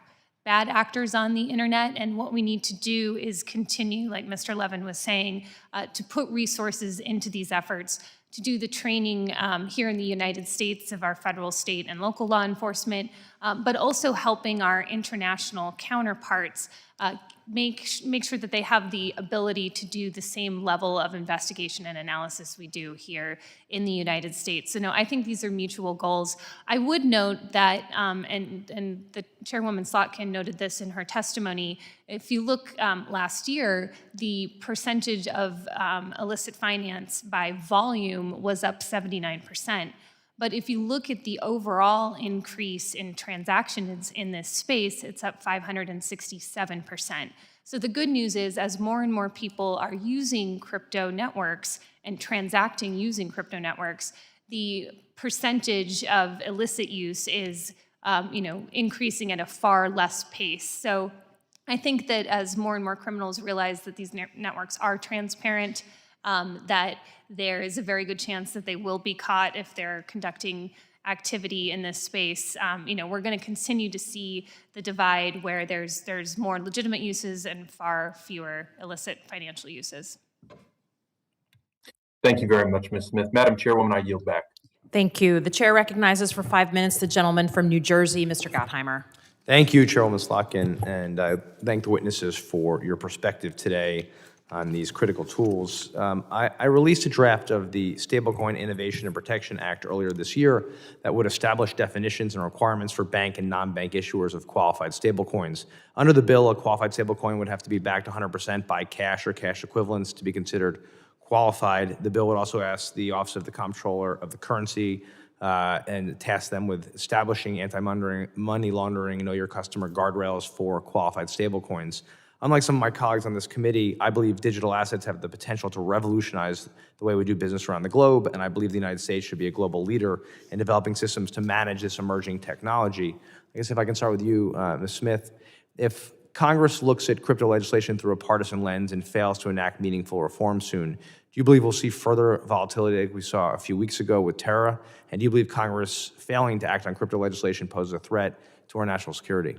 bad actors on the internet. And what we need to do is continue, like Mr. Levin was saying, to put resources into these efforts, to do the training here in the United States of our federal, state, and local law enforcement, but also helping our international counterparts make sure that they have the ability to do the same level of investigation and analysis we do here in the United States. So no, I think these are mutual goals. I would note that, and the Chairwoman Slotkin noted this in her testimony, if you look last year, the percentage of illicit finance by volume was up 79%. But if you look at the overall increase in transactions in this space, it's up 567%. So the good news is, as more and more people are using crypto networks and transacting using crypto networks, the percentage of illicit use is increasing at a far less pace. So I think that as more and more criminals realize that these networks are transparent, that there is a very good chance that they will be caught if they're conducting activity in this space. We're going to continue to see the divide where there's more legitimate uses and far fewer illicit financial uses. Thank you very much, Ms. Smith. Madam Chairwoman, I yield back. Thank you. The chair recognizes for 5 minutes the gentleman from New Jersey, Mr. Gottheimer. Thank you, Chairwoman Slotkin, and I thank the witnesses for your perspective today on these critical tools. I released a draft of the Stablecoin Innovation and Protection Act earlier this year that would establish definitions and requirements for bank and non-bank issuers of qualified stablecoins. Under the bill, a qualified stablecoin would have to be backed 100% by cash or cash equivalents to be considered qualified. The bill would also ask the Office of the Comptroller of the Currency and task them with establishing anti-money laundering, know your customer guardrails for qualified stablecoins. Unlike some of my colleagues on this committee, I believe digital assets have the potential to revolutionize the way we do business around the globe, and I believe the United States should be a global leader in developing systems to manage this emerging technology. I guess if I can start with you, Ms. Smith, if Congress looks at crypto legislation through a partisan lens and fails to enact meaningful reform soon, do you believe we'll see further volatility like we saw a few weeks ago with Terra? And do you believe Congress failing to act on crypto legislation poses a threat to our national security?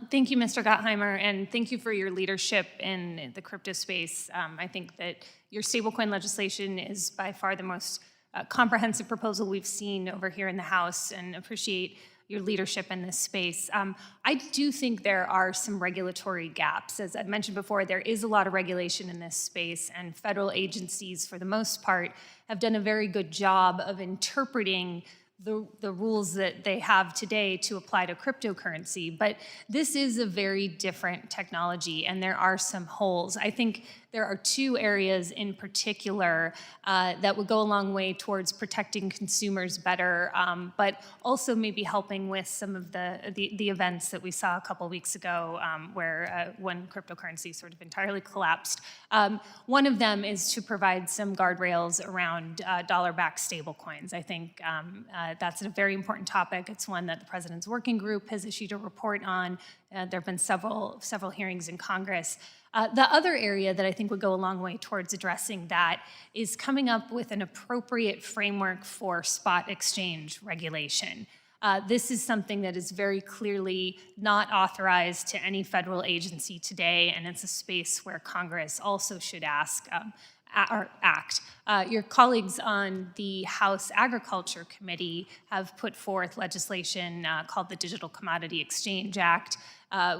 Thank you, Mr. Gottheimer, and thank you for your leadership in the crypto space. I think that your stablecoin legislation is by far the most comprehensive proposal we've seen over here in the House, and appreciate your leadership in this space. I do think there are some regulatory gaps. As I mentioned before, there is a lot of regulation in this space, and federal agencies, for the most part, have done a very good job of interpreting the rules that they have today to apply to cryptocurrency. But this is a very different technology, and there are some holes. I think there are two areas in particular that would go a long way towards protecting consumers better, but also maybe helping with some of the events that we saw a couple weeks ago where when cryptocurrency sort of entirely collapsed. One of them is to provide some guardrails around dollar-backed stablecoins. I think that's a very important topic. It's one that the President's Working Group has issued a report on. There have been several hearings in Congress. The other area that I think would go a long way towards addressing that is coming up with an appropriate framework for spot exchange regulation. This is something that is very clearly not authorized to any federal agency today, and it's a space where Congress also should ask Act. Your colleagues on the House Agriculture Committee have put forth legislation called the Digital Commodity Exchange Act,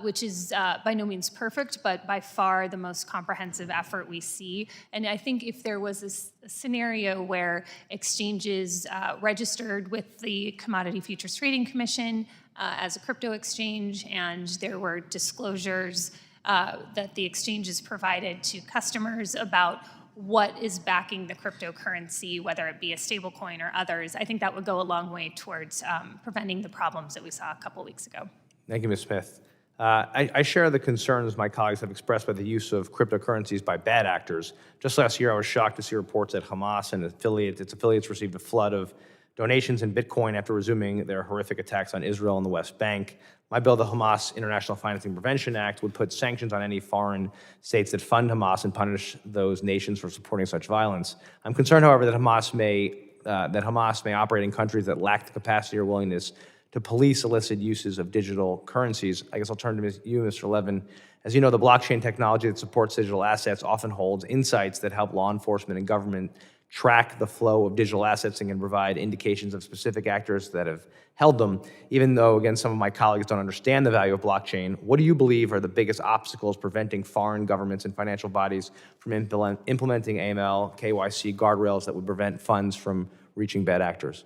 which is by no means perfect, but by far the most comprehensive effort we see. And I think if there was a scenario where exchanges registered with the Commodity Futures Trading Commission as a crypto exchange, and there were disclosures that the exchanges provided to customers about what is backing the cryptocurrency, whether it be a stablecoin or others, I think that would go a long way towards preventing the problems that we saw a couple weeks ago. Thank you, Ms. Smith. I share the concerns my colleagues have expressed by the use of cryptocurrencies by bad actors. Just last year, I was shocked to see reports that Hamas and its affiliates received a flood of donations in Bitcoin after resuming their horrific attacks on Israel and the West Bank. My bill, the Hamas International Financing Prevention Act, would put sanctions on any foreign states that fund Hamas and punish those nations for supporting such violence. I'm concerned, however, that Hamas may operate in countries that lack the capacity or willingness to police illicit uses of digital currencies. I guess I'll turn to you, Mr. Levin. As you know, the blockchain technology that supports digital assets often holds insights that help law enforcement and government track the flow of digital assets and can provide indications of specific actors that have held them. Even though, again, some of my colleagues don't understand the value of blockchain, what do you believe are the biggest obstacles preventing foreign governments and financial bodies from implementing AML, KYC guardrails that would prevent funds from reaching bad actors?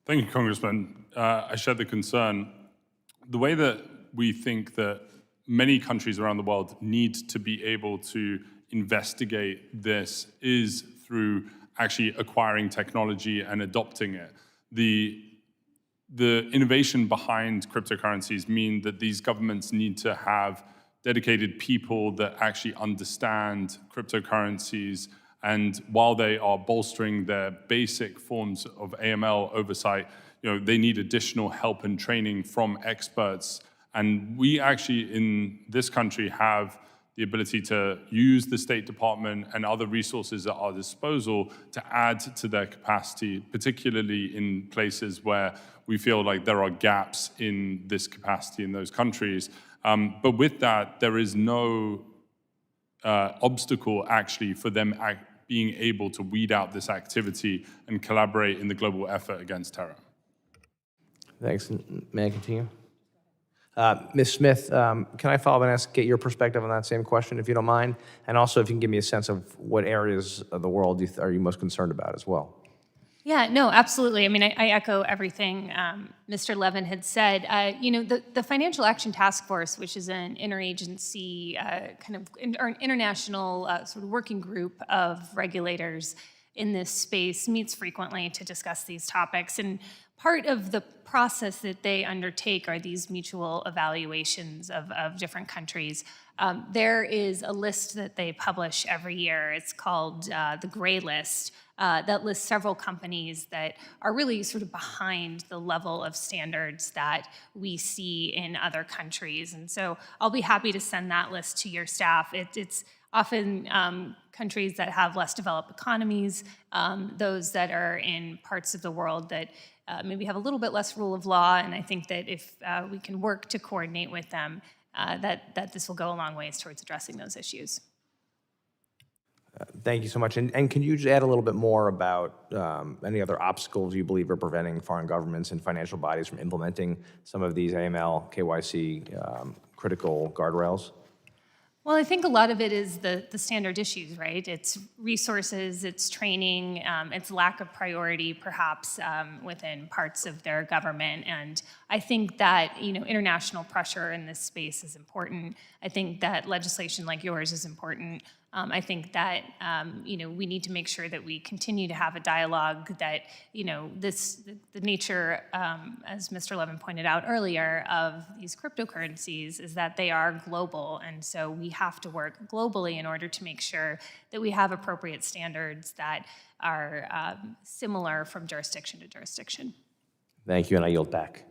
Thank you, Congressman. I share the concern. The way that we think that many countries around the world need to be able to investigate this is through actually acquiring technology and adopting it. The innovation behind cryptocurrencies mean that these governments need to have dedicated people that actually understand cryptocurrencies, and while they are bolstering their basic forms of AML oversight, they need additional help and training from experts. And we actually in this country have the ability to use the State Department and other resources at our disposal to add to their capacity, particularly in places where we feel like there are gaps in this capacity in those countries. But with that, there is no obstacle actually for them being able to weed out this activity and collaborate in the global effort against terror. Thanks. May I continue? Ms. Smith, can I follow up and get your perspective on that same question, if you don't mind? And also, if you can give me a sense of what areas of the world are you most concerned about as well? Yeah, no, absolutely. I mean, I echo everything Mr. Levin had said. The Financial Action Task Force, which is an interagency or an international sort of working group of regulators in this space, meets frequently to discuss these topics. And part of the process that they undertake are these mutual evaluations of different countries. There is a list that they publish every year. It's called the Gray List. That lists several companies that are really sort of behind the level of standards that we see in other countries. And so I'll be happy to send that list to your staff. It's often countries that have less developed economies, those that are in parts of the world that maybe have a little bit less rule of law. And I think that if we can work to coordinate with them, that this will go a long ways towards addressing those issues. Thank you so much. And can you just add a little bit more about any other obstacles you believe are preventing foreign governments and financial bodies from implementing some of these AML, KYC critical guardrails? Well, I think a lot of it is the standard issues, right? It's resources, it's training, it's lack of priority, perhaps, within parts of their government. And I think that, international pressure in this space is important. I think that legislation like yours is important. I think that, we need to make sure that we continue to have a dialogue that, the nature, as Mr. Levin pointed out earlier, of these cryptocurrencies is that they are global. And so we have to work globally in order to make sure that we have appropriate standards that are similar from jurisdiction to jurisdiction. Thank you, and I yield back.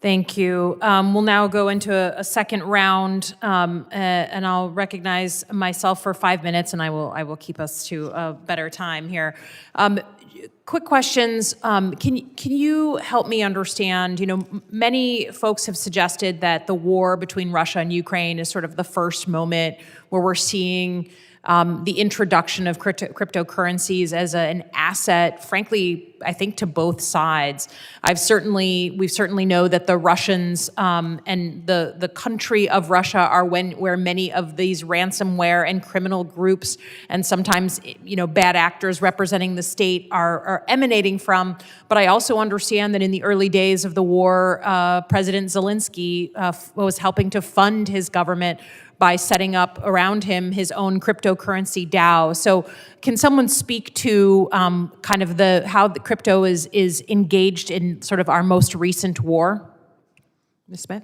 Thank you. We'll now go into a second round, and I'll recognize myself for 5 minutes, and I will keep us to a better time here. Quick questions. Can you help me understand? Many folks have suggested that the war between Russia and Ukraine is sort of the first moment where we're seeing the introduction of cryptocurrencies as an asset, frankly, I think to both sides. We certainly know that the Russians and the country of Russia are where many of these ransomware and criminal groups and sometimes bad actors representing the state are emanating from. But I also understand that in the early days of the war, President Zelensky was helping to fund his government by setting up around him his own cryptocurrency DAO. So can someone speak to kind of how the crypto is engaged in sort of our most recent war? Ms. Smith?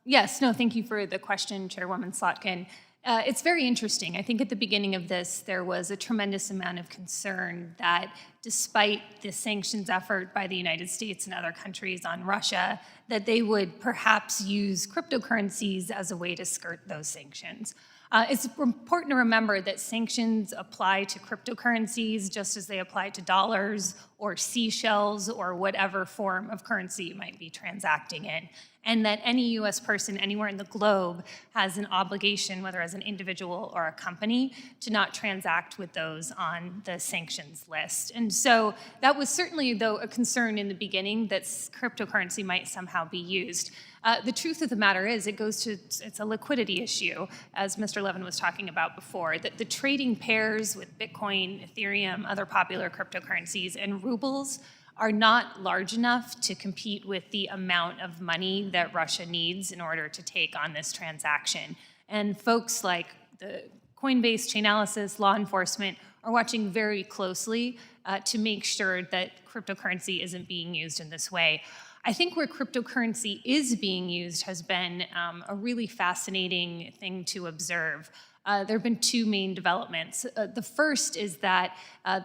Yes, no, thank you for the question, Chairwoman Slotkin. It's very interesting. I think at the beginning of this, there was a tremendous amount of concern that despite the sanctions effort by the United States and other countries on Russia, that they would perhaps use cryptocurrencies as a way to skirt those sanctions. It's important to remember that sanctions apply to cryptocurrencies just as they apply to dollars or seashells or whatever form of currency you might be transacting in. And that any US person anywhere in the globe has an obligation, whether as an individual or a company, to not transact with those on the sanctions list. And so that was certainly, though, a concern in the beginning that cryptocurrency might somehow be used. The truth of the matter is it's a liquidity issue, as Mr. Levin was talking about before, that the trading pairs with Bitcoin, Ethereum, other popular cryptocurrencies, and rubles are not large enough to compete with the amount of money that Russia needs in order to take on this transaction. And folks like the Coinbase, Chainalysis, law enforcement are watching very closely to make sure that cryptocurrency isn't being used in this way. I think where cryptocurrency is being used has been a really fascinating thing to observe. There have been two main developments. The first is that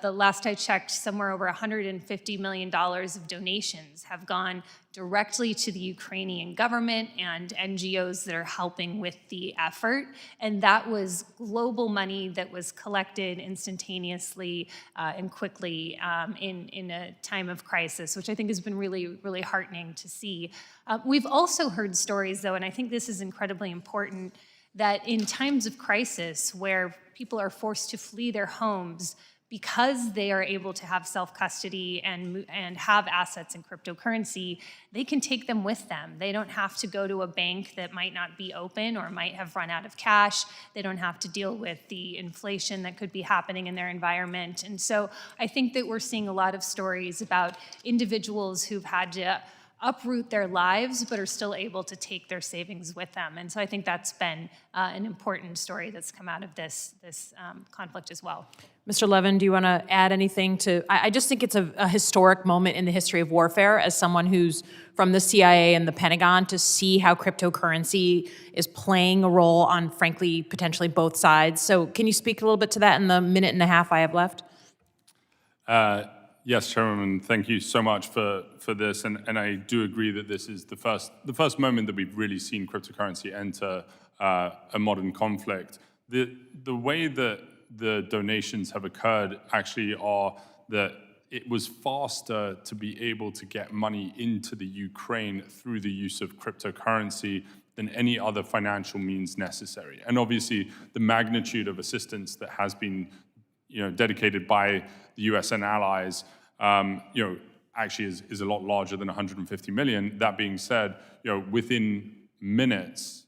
the last I checked, somewhere over $150 million of donations have gone directly to the Ukrainian government and NGOs that are helping with the effort. And that was global money that was collected instantaneously and quickly in a time of crisis, which I think has been really, really heartening to see. We've also heard stories, though, and I think this is incredibly important, that in times of crisis where people are forced to flee their homes because they are able to have self-custody and have assets in cryptocurrency, they can take them with them. They don't have to go to a bank that might not be open or might have run out of cash. They don't have to deal with the inflation that could be happening in their environment. And so I think that we're seeing a lot of stories about individuals who've had to uproot their lives, but are still able to take their savings with them. And so I think that's been an important story that's come out of this conflict as well. Mr. Levin, do you want to add anything to, I just think it's a historic moment in the history of warfare as someone who's from the CIA and the Pentagon to see how cryptocurrency is playing a role on, frankly, potentially both sides. So can you speak a little bit to that in the minute and a half I have left? Yes, Chairwoman, thank you so much for this, and I do agree that this is the first moment that we've really seen cryptocurrency enter a modern conflict. The way that the donations have occurred actually are that it was faster to be able to get money into the Ukraine through the use of cryptocurrency than any other financial means necessary. And obviously, the magnitude of assistance that has been dedicated by the US and allies, actually is a lot larger than 150 million. That being said, within minutes,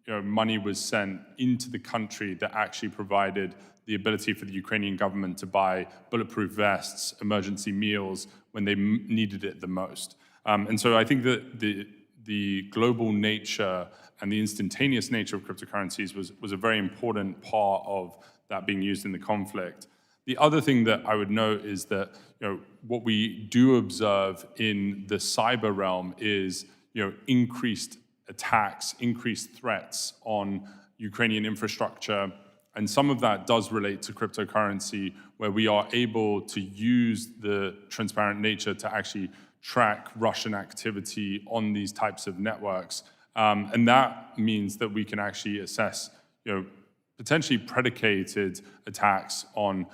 money was sent into the country that actually provided the ability for the Ukrainian government to buy bulletproof vests, emergency meals when they needed it the most. And so I think that the global nature and the instantaneous nature of cryptocurrencies was a very important part of that being used in the conflict. The other thing that I would note is that what we do observe in the cyber realm is increased attacks, increased threats on Ukrainian infrastructure, and some of that does relate to cryptocurrency, where we are able to use the transparent nature to actually track Russian activity on these types of networks, and that means that we can actually assess potentially predicated attacks on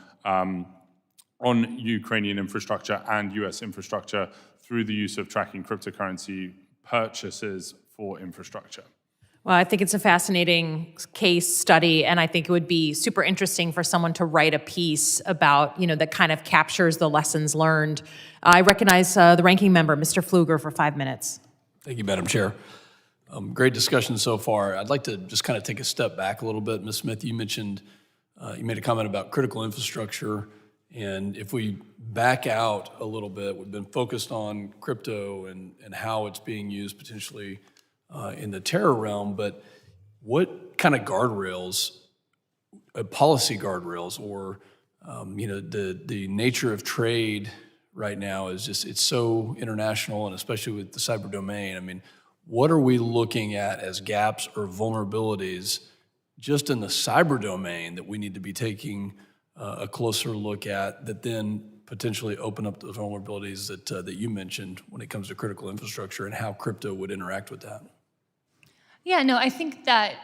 Ukrainian infrastructure and US infrastructure through the use of tracking cryptocurrency purchases for infrastructure. Well, I think it's a fascinating case study, and I think it would be super interesting for someone to write a piece about, that kind of captures the lessons learned. I recognize the ranking member, Mr. Pfluger, for 5 minutes. Thank you, Madam Chair. Great discussion so far. I'd like to just kind of take a step back a little bit. Ms. Smith, you mentioned, you made a comment about critical infrastructure. And if we back out a little bit, we've been focused on crypto and how it's being used potentially in the terror realm. But what kind of guardrails, policy guardrails, or the nature of trade right now is just, it's so international, and especially with the cyber domain. I mean, what are we looking at as gaps or vulnerabilities just in the cyber domain that we need to be taking a closer look at, that then potentially open up those vulnerabilities that you mentioned when it comes to critical infrastructure and how crypto would interact with that? Yeah, no, I think that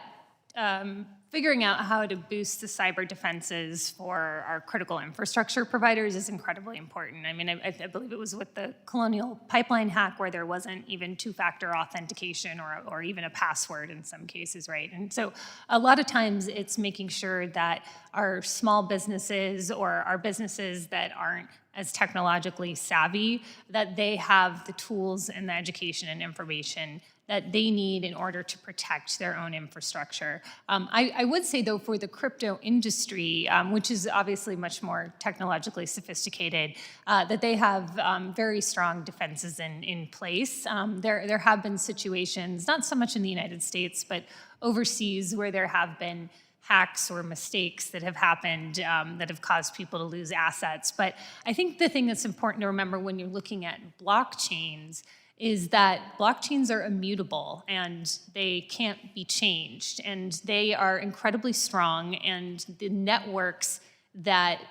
figuring out how to boost the cyber defenses for our critical infrastructure providers is incredibly important. I mean, I believe it was with the Colonial Pipeline hack where there wasn't even two-factor authentication or even a password in some cases, right? And so a lot of times it's making sure that our small businesses or our businesses that aren't as technologically savvy, that they have the tools and the education and information that they need in order to protect their own infrastructure. I would say, though, for the crypto industry, which is obviously much more technologically sophisticated, that they have very strong defenses in place. There have been situations, not so much in the United States, but overseas, where there have been hacks or mistakes that have happened that have caused people to lose assets. But I think the thing that's important to remember when you're looking at blockchains is that blockchains are immutable and they can't be changed, and they are incredibly strong, and the networks that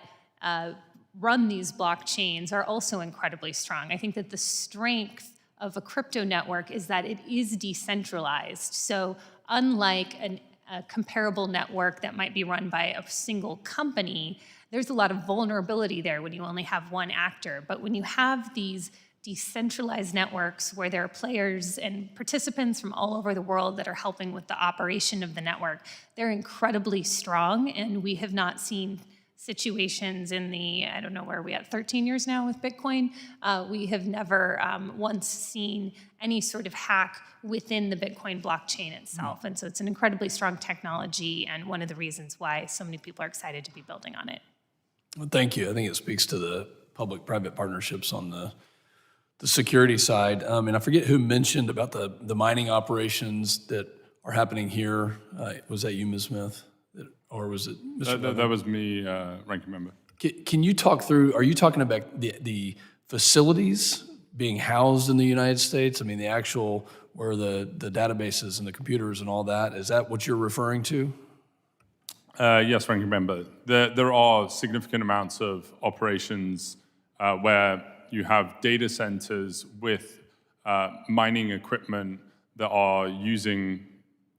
run these blockchains are also incredibly strong. I think that the strength of a crypto network is that it is decentralized. So unlike a comparable network that might be run by a single company, there's a lot of vulnerability there when you only have one actor. But when you have these decentralized networks where there are players and participants from all over the world that are helping with the operation of the network, they're incredibly strong, and we have not seen situations in the, I don't know, where are we at, 13 years now with Bitcoin? We have never once seen any sort of hack within the Bitcoin blockchain itself. And so it's an incredibly strong technology, and one of the reasons why so many people are excited to be building on it. Well, thank you. I think it speaks to the public-private partnerships on the security side. And I forget who mentioned about the mining operations that are happening here. Was that you, Ms. Smith? Or was it Mr. That was me, ranking member. Can you talk through, are you talking about the facilities being housed in the United States? I mean, the actual, where the databases and the computers and all that, is that what you're referring to? Yes, ranking member. There are significant amounts of operations where you have data centers with mining equipment that are using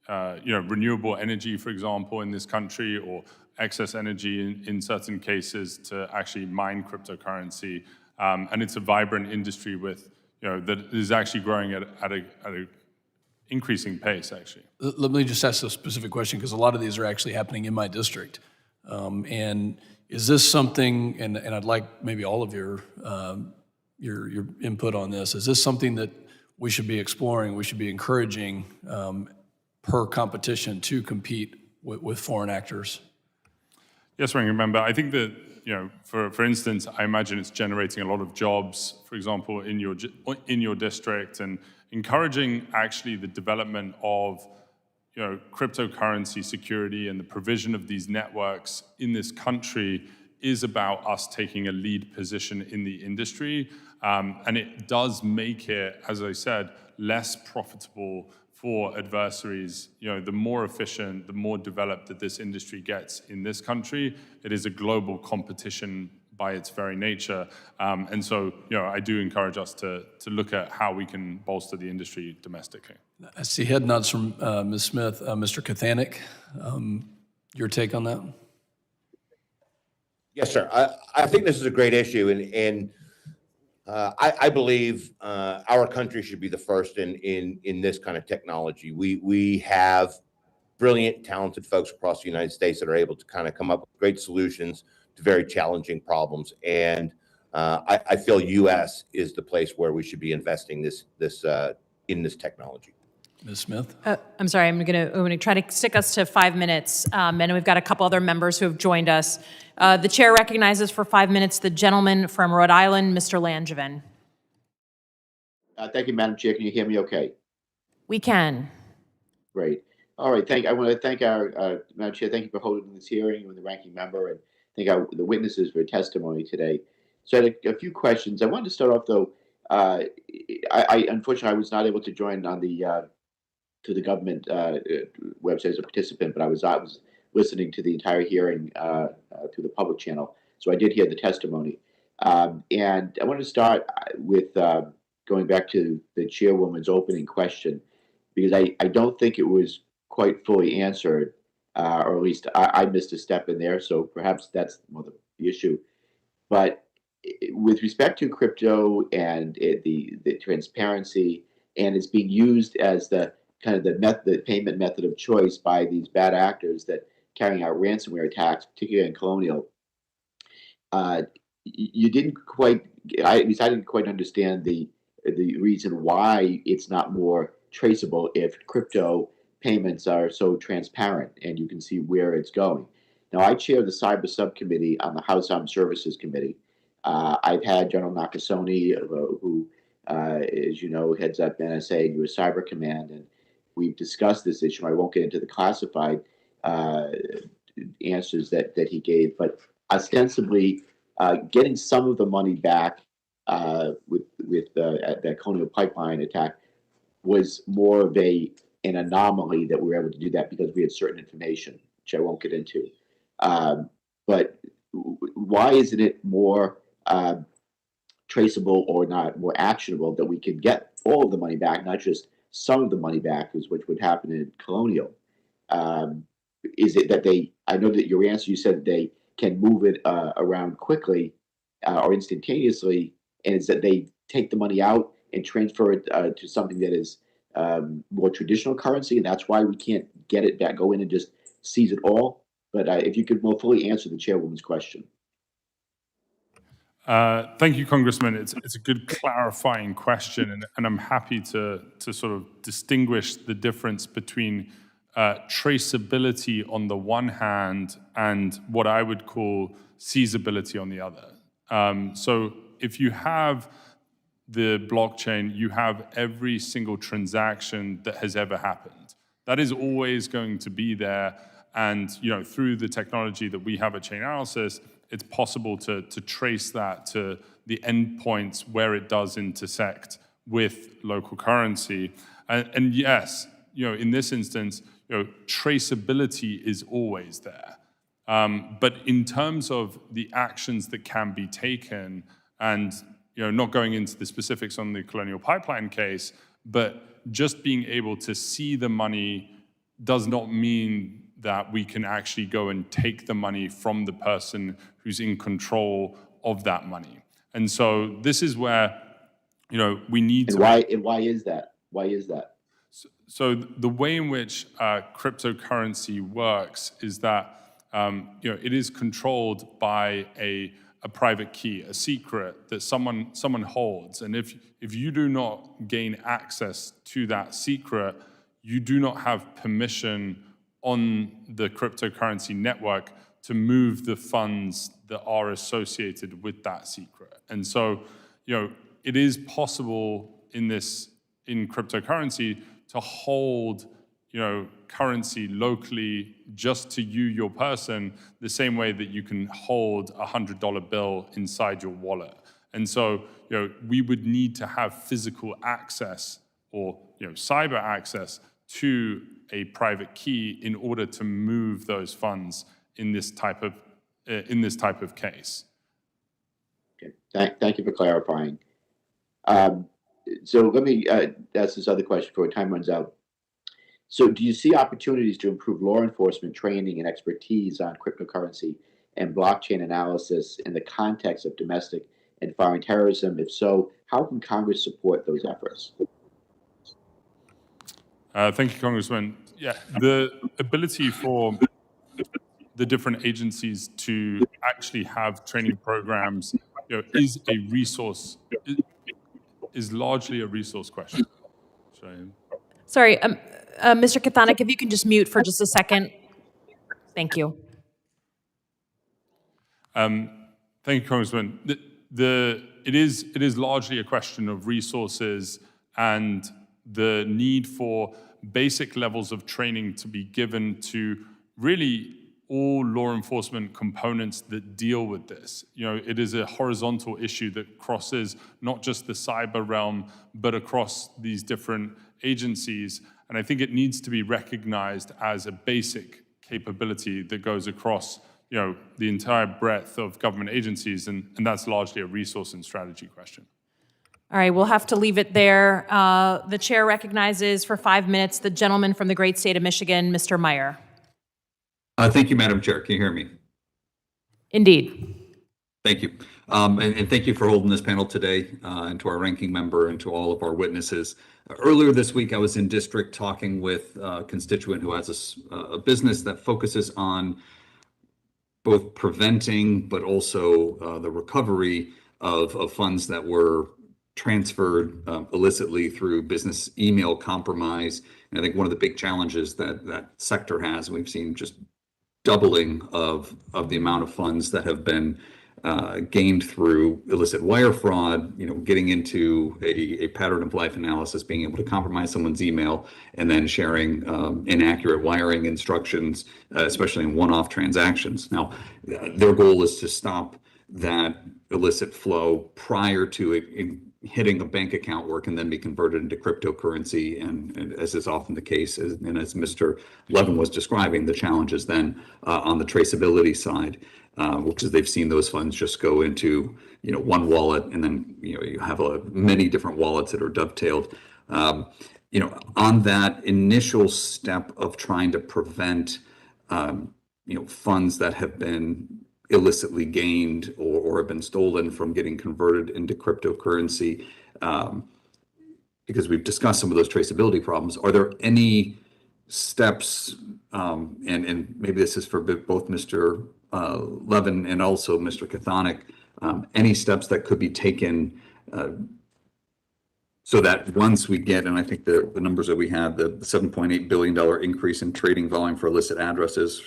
renewable energy, for example, in this country, or excess energy in certain cases to actually mine cryptocurrency. And it's a vibrant industry with, that is actually growing at a increasing pace, actually. Let me just ask a specific question, because a lot of these are actually happening in my district. And is this something, and I'd like maybe all of your input on this, is this something that we should be exploring, we should be encouraging per competition to compete with foreign actors? Yes, ranking member. I think that, for instance, I imagine it's generating a lot of jobs, for example, in your district, and encouraging actually the development of cryptocurrency security and the provision of these networks in this country is about us taking a lead position in the industry. And it does make it, as I said, less profitable for adversaries. The more efficient, the more developed that this industry gets in this country, it is a global competition by its very nature. And so, I do encourage us to look at how we can bolster the industry domestically. I see head nods from Ms. Smith. Mr. Kathanik, your take on that? Yes, sir. I think this is a great issue, and I believe our country should be the first in this kind of technology. We have brilliant, talented folks across the United States that are able to kind of come up with great solutions to very challenging problems. And I feel U.S. is the place where we should be investing in this technology. Ms. Smith? I'm sorry, I'm going to try to stick us to 5 minutes. And we've got a couple other members who have joined us. The chair recognizes for 5 minutes the gentleman from Rhode Island, Mr. Langevin. Thank you, Madam Chair. Can you hear me okay? We can. Great. All right. I want to thank our Madam Chair. Thank you for holding this hearing with the ranking member, and thank the witnesses for testimony today. So I had a few questions. I wanted to start off though. Unfortunately I was not able to join on the to the government website as a participant, but I was listening to the entire hearing through the public channel. So I did hear the testimony, and I wanted to start with going back to the chairwoman's opening question, because I don't think it was quite fully answered, or at least I missed a step in there. So perhaps that's the issue. But with respect to crypto and the transparency, and it's being used as the kind of the payment method of choice by these bad actors that carrying out ransomware attacks, particularly in Colonial, you didn't quite. At least I didn't quite understand the reason why it's not more traceable if crypto payments are so transparent and you can see where it's going. Now, I chair the cyber subcommittee on the House Armed Services Committee. I've had General Nakasone, who, as you know, heads up NSA and U.S. Cyber Command, and we've discussed this issue. I won't get into the classified answers that he gave, but ostensibly getting some of the money back with that Colonial Pipeline attack was more of an anomaly that we were able to do that because we had certain information, which I won't get into. But why isn't it more traceable or not more actionable that we could get all of the money back, not just some of the money back, which would happen in Colonial? Is it that I know that your answer, you said they can move it around quickly or instantaneously, and it's that they take the money out and transfer it to something that is more traditional currency, and that's why we can't get it back, go in and just seize it all. But if you could more fully answer the chairwoman's question. Thank you, Congressman. It's a good clarifying question, and I'm happy to sort of distinguish the difference between traceability on the one hand and what I would call seizability on the other. So if you have the blockchain, you have every single transaction that has ever happened. That is always going to be there. And through the technology that we have at Chainalysis, it's possible to trace that to the endpoints where it does intersect with local currency. And yes, in this instance, traceability is always there. But in terms of the actions that can be taken, and not going into the specifics on the Colonial Pipeline case, but just being able to see the money does not mean that we can actually go and take the money from the person who's in control of that money. And so this is where, we need to... And why is that? Why is that? So the way in which cryptocurrency works is that, it is controlled by a private key, a secret that someone holds. And if you do not gain access to that secret, you do not have permission on the cryptocurrency network to move the funds that are associated with that secret. And so, it is possible in cryptocurrency to hold, currency locally just to you, your person, the same way that you can hold a $100 bill inside your wallet. And so, we would need to have physical access or, cyber access to a private key in order to move those funds in this type of case. Okay, thank you for clarifying. So let me ask this other question before time runs out. So do you see opportunities to improve law enforcement training and expertise on cryptocurrency and blockchain analysis in the context of domestic and firing terrorism? If so, how can Congress support those efforts? Thank you, Congressman. Yeah, the ability for the different agencies to actually have training programs, is a resource, is largely a resource question. Sorry, Mr. Cathanik, if you can just mute for just a second. Thank you. Thank you, Congressman. It is largely a question of resources and the need for basic levels of training to be given to really all law enforcement components that deal with this. It is a horizontal issue that crosses not just the cyber realm, but across these different agencies. And I think it needs to be recognized as a basic capability that goes across the entire breadth of government agencies, and that's largely a resource and strategy question. All right, we'll have to leave it there. The chair recognizes for 5 minutes the gentleman from the great state of Michigan, Mr. Meyer. Thank you, Madam Chair. Can you hear me? Indeed. Thank you. And thank you for holding this panel today, and to our ranking member and to all of our witnesses. Earlier this week, I was in district talking with a constituent who has a business that focuses on both preventing but also the recovery of funds that were transferred illicitly through business email compromise. And I think one of the big challenges that sector has, we've seen just doubling of the amount of funds that have been gained through illicit wire fraud, getting into a pattern of life analysis, being able to compromise someone's email and then sharing inaccurate wiring instructions, especially in one-off transactions. Now, their goal is to stop that illicit flow prior to it hitting a bank account where it can then be converted into cryptocurrency. And as is often the case, and as Mr. Levin was describing, the challenges then on the traceability side, which is they've seen those funds just go into one wallet, and then you have many different wallets that are dovetailed. On that initial step of trying to prevent funds that have been illicitly gained or have been stolen from getting converted into cryptocurrency, because we've discussed some of those traceability problems, are there any steps, and maybe this is for both Mr. Levin and also Mr. Cathanik, any steps that could be taken so that once we get, and I think the numbers that we have, the $7.8 billion increase in trading volume for illicit addresses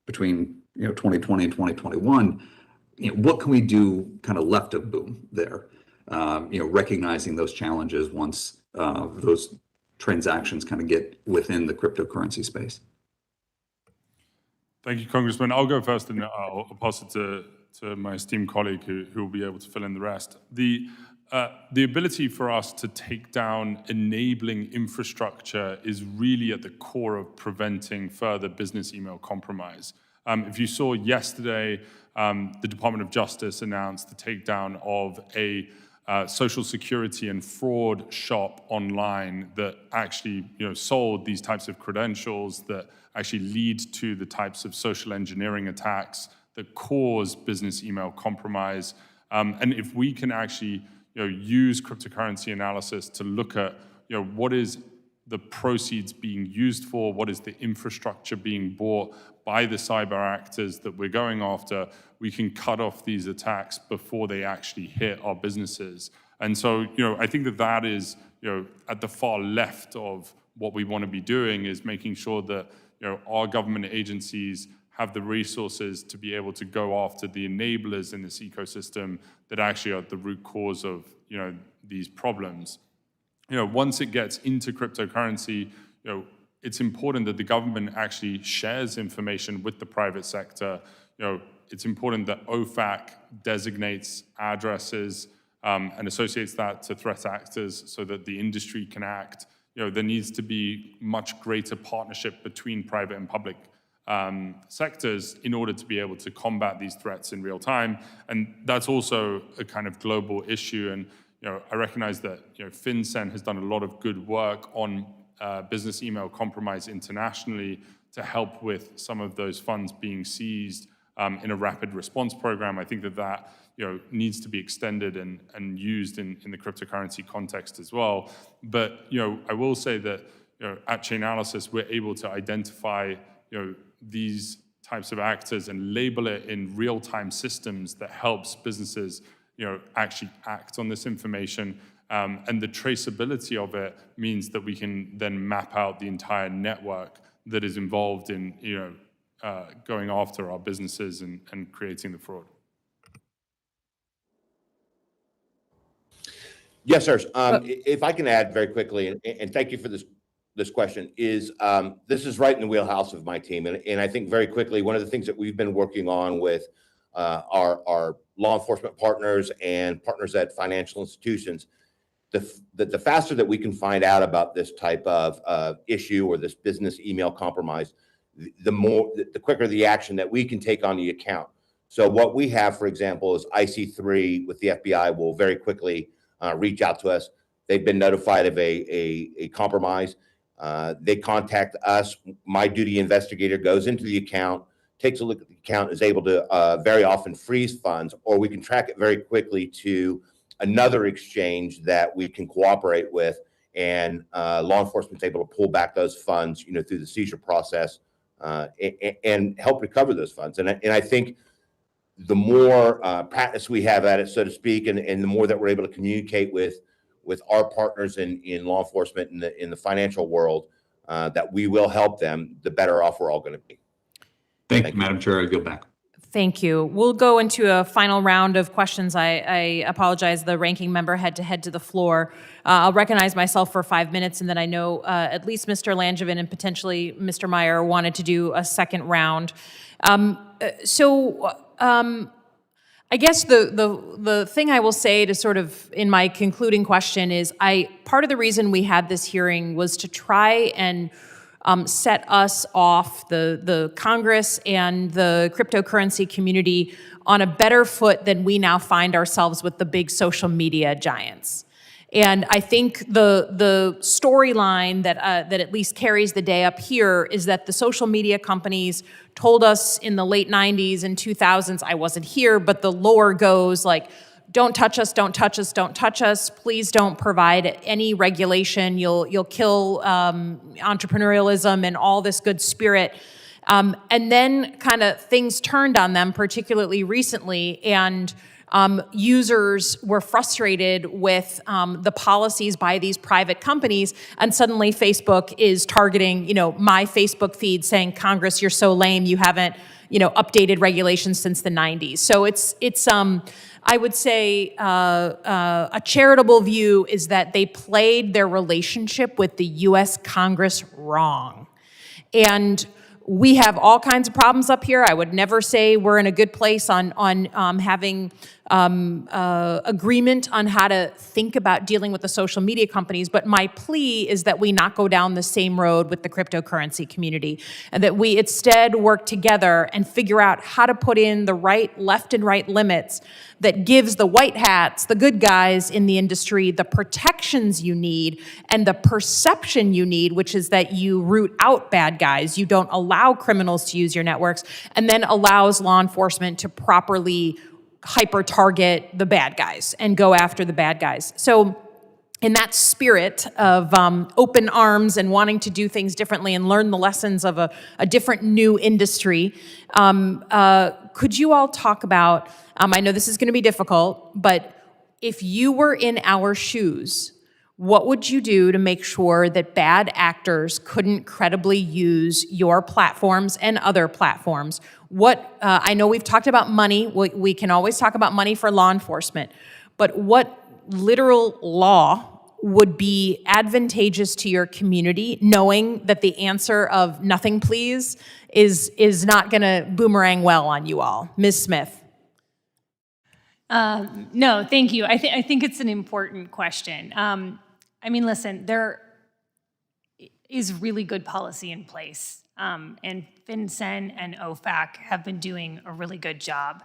between 2020 and 2021, what can we do kind of left of boom there? Recognizing those challenges once those transactions kind of get within the cryptocurrency space. Thank you, Congressman. I'll go first, and I'll pass it to my esteemed colleague who will be able to fill in the rest. The ability for us to take down enabling infrastructure is really at the core of preventing further business email compromise. If you saw yesterday, the Department of Justice announced the takedown of a social security and fraud shop online that actually sold these types of credentials that actually lead to the types of social engineering attacks that cause business email compromise. And if we can actually use cryptocurrency analysis to look at what is the proceeds being used for, what is the infrastructure being bought by the cyber actors that we're going after, we can cut off these attacks before they actually hit our businesses. And so, I think that is, at the far left of what we want to be doing, is making sure that, our government agencies have the resources to be able to go after the enablers in this ecosystem that actually are the root cause of, these problems. Once it gets into cryptocurrency, it's important that the government actually shares information with the private sector. It's important that OFAC designates addresses and associates that to threat actors so that the industry can act. There needs to be much greater partnership between private and public sectors in order to be able to combat these threats in real time. And that's also a kind of global issue. And I recognize that FinCEN has done a lot of good work on business email compromise internationally to help with some of those funds being seized in a rapid response program. I think that needs to be extended and used in the cryptocurrency context as well. But I will say that at Chainalysis, we're able to identify these types of actors and label it in real-time systems that helps businesses actually act on this information. And the traceability of it means that we can then map out the entire network that is involved in going after our businesses and creating the fraud. Yes, sir. If I can add very quickly, and thank you for this question, is this is right in the wheelhouse of my team. And I think very quickly, one of the things that we've been working on with our law enforcement partners and partners at financial institutions, the faster that we can find out about this type of issue or this business email compromise, the quicker the action that we can take on the account. So what we have, for example, is IC3 with the FBI will very quickly reach out to us. They've been notified of a compromise. They contact us. My duty investigator goes into the account, takes a look at the account, is able to very often freeze funds, or we can track it very quickly to another exchange that we can cooperate with, and law enforcement is able to pull back those funds, through the seizure process and help recover those funds. And I think the more practice we have at it, so to speak, and the more that we're able to communicate with our partners in law enforcement in the financial world, that we will help them, the better off we're all going to be. Thank you, Madam Chair. I yield back. Thank you. We'll go into a final round of questions. I apologize, the ranking member had to head to the floor. I'll recognize myself for 5 minutes, and then I know at least Mr. Langevin and potentially Mr. Meyer wanted to do a second round. I guess the thing I will say to sort of in my concluding question is part of the reason we had this hearing was to try and set us off, the Congress and the cryptocurrency community, on a better foot than we now find ourselves with the big social media giants. And I think the storyline that at least carries the day up here is that the social media companies told us in the late 90s and 2000s, I wasn't here, but the lore goes like, don't touch us, don't touch us, don't touch us. Please don't provide any regulation. You'll kill entrepreneurialism and all this good spirit. And then kind of things turned on them, particularly recently, and users were frustrated with the policies by these private companies, and suddenly Facebook is targeting, my Facebook feed saying, Congress, you're so lame, you haven't, updated regulations since the 90s. So it's I would say a charitable view is that they played their relationship with the U.S. Congress wrong. And we have all kinds of problems up here. I would never say we're in a good place on having agreement on how to think about dealing with the social media companies, but my plea is that we not go down the same road with the cryptocurrency community, and that we instead work together and figure out how to put in the left and right limits that gives the white hats, the good guys in the industry, the protections you need and the perception you need, which is that you root out bad guys, you don't allow criminals to use your networks, and then allows law enforcement to properly hyper-target the bad guys and go after the bad guys. So in that spirit of open arms and wanting to do things differently and learn the lessons of a different new industry, could you all talk about, I know this is going to be difficult, but if you were in our shoes, what would you do to make sure that bad actors couldn't credibly use your platforms and other platforms? I know we've talked about money. We can always talk about money for law enforcement, but what literal law would be advantageous to your community, knowing that the answer of nothing, please, is not going to boomerang well on you all? Ms. Smith. No, thank you. I think it's an important question. Listen, there is really good policy in place, and FinCEN and OFAC have been doing a really good job.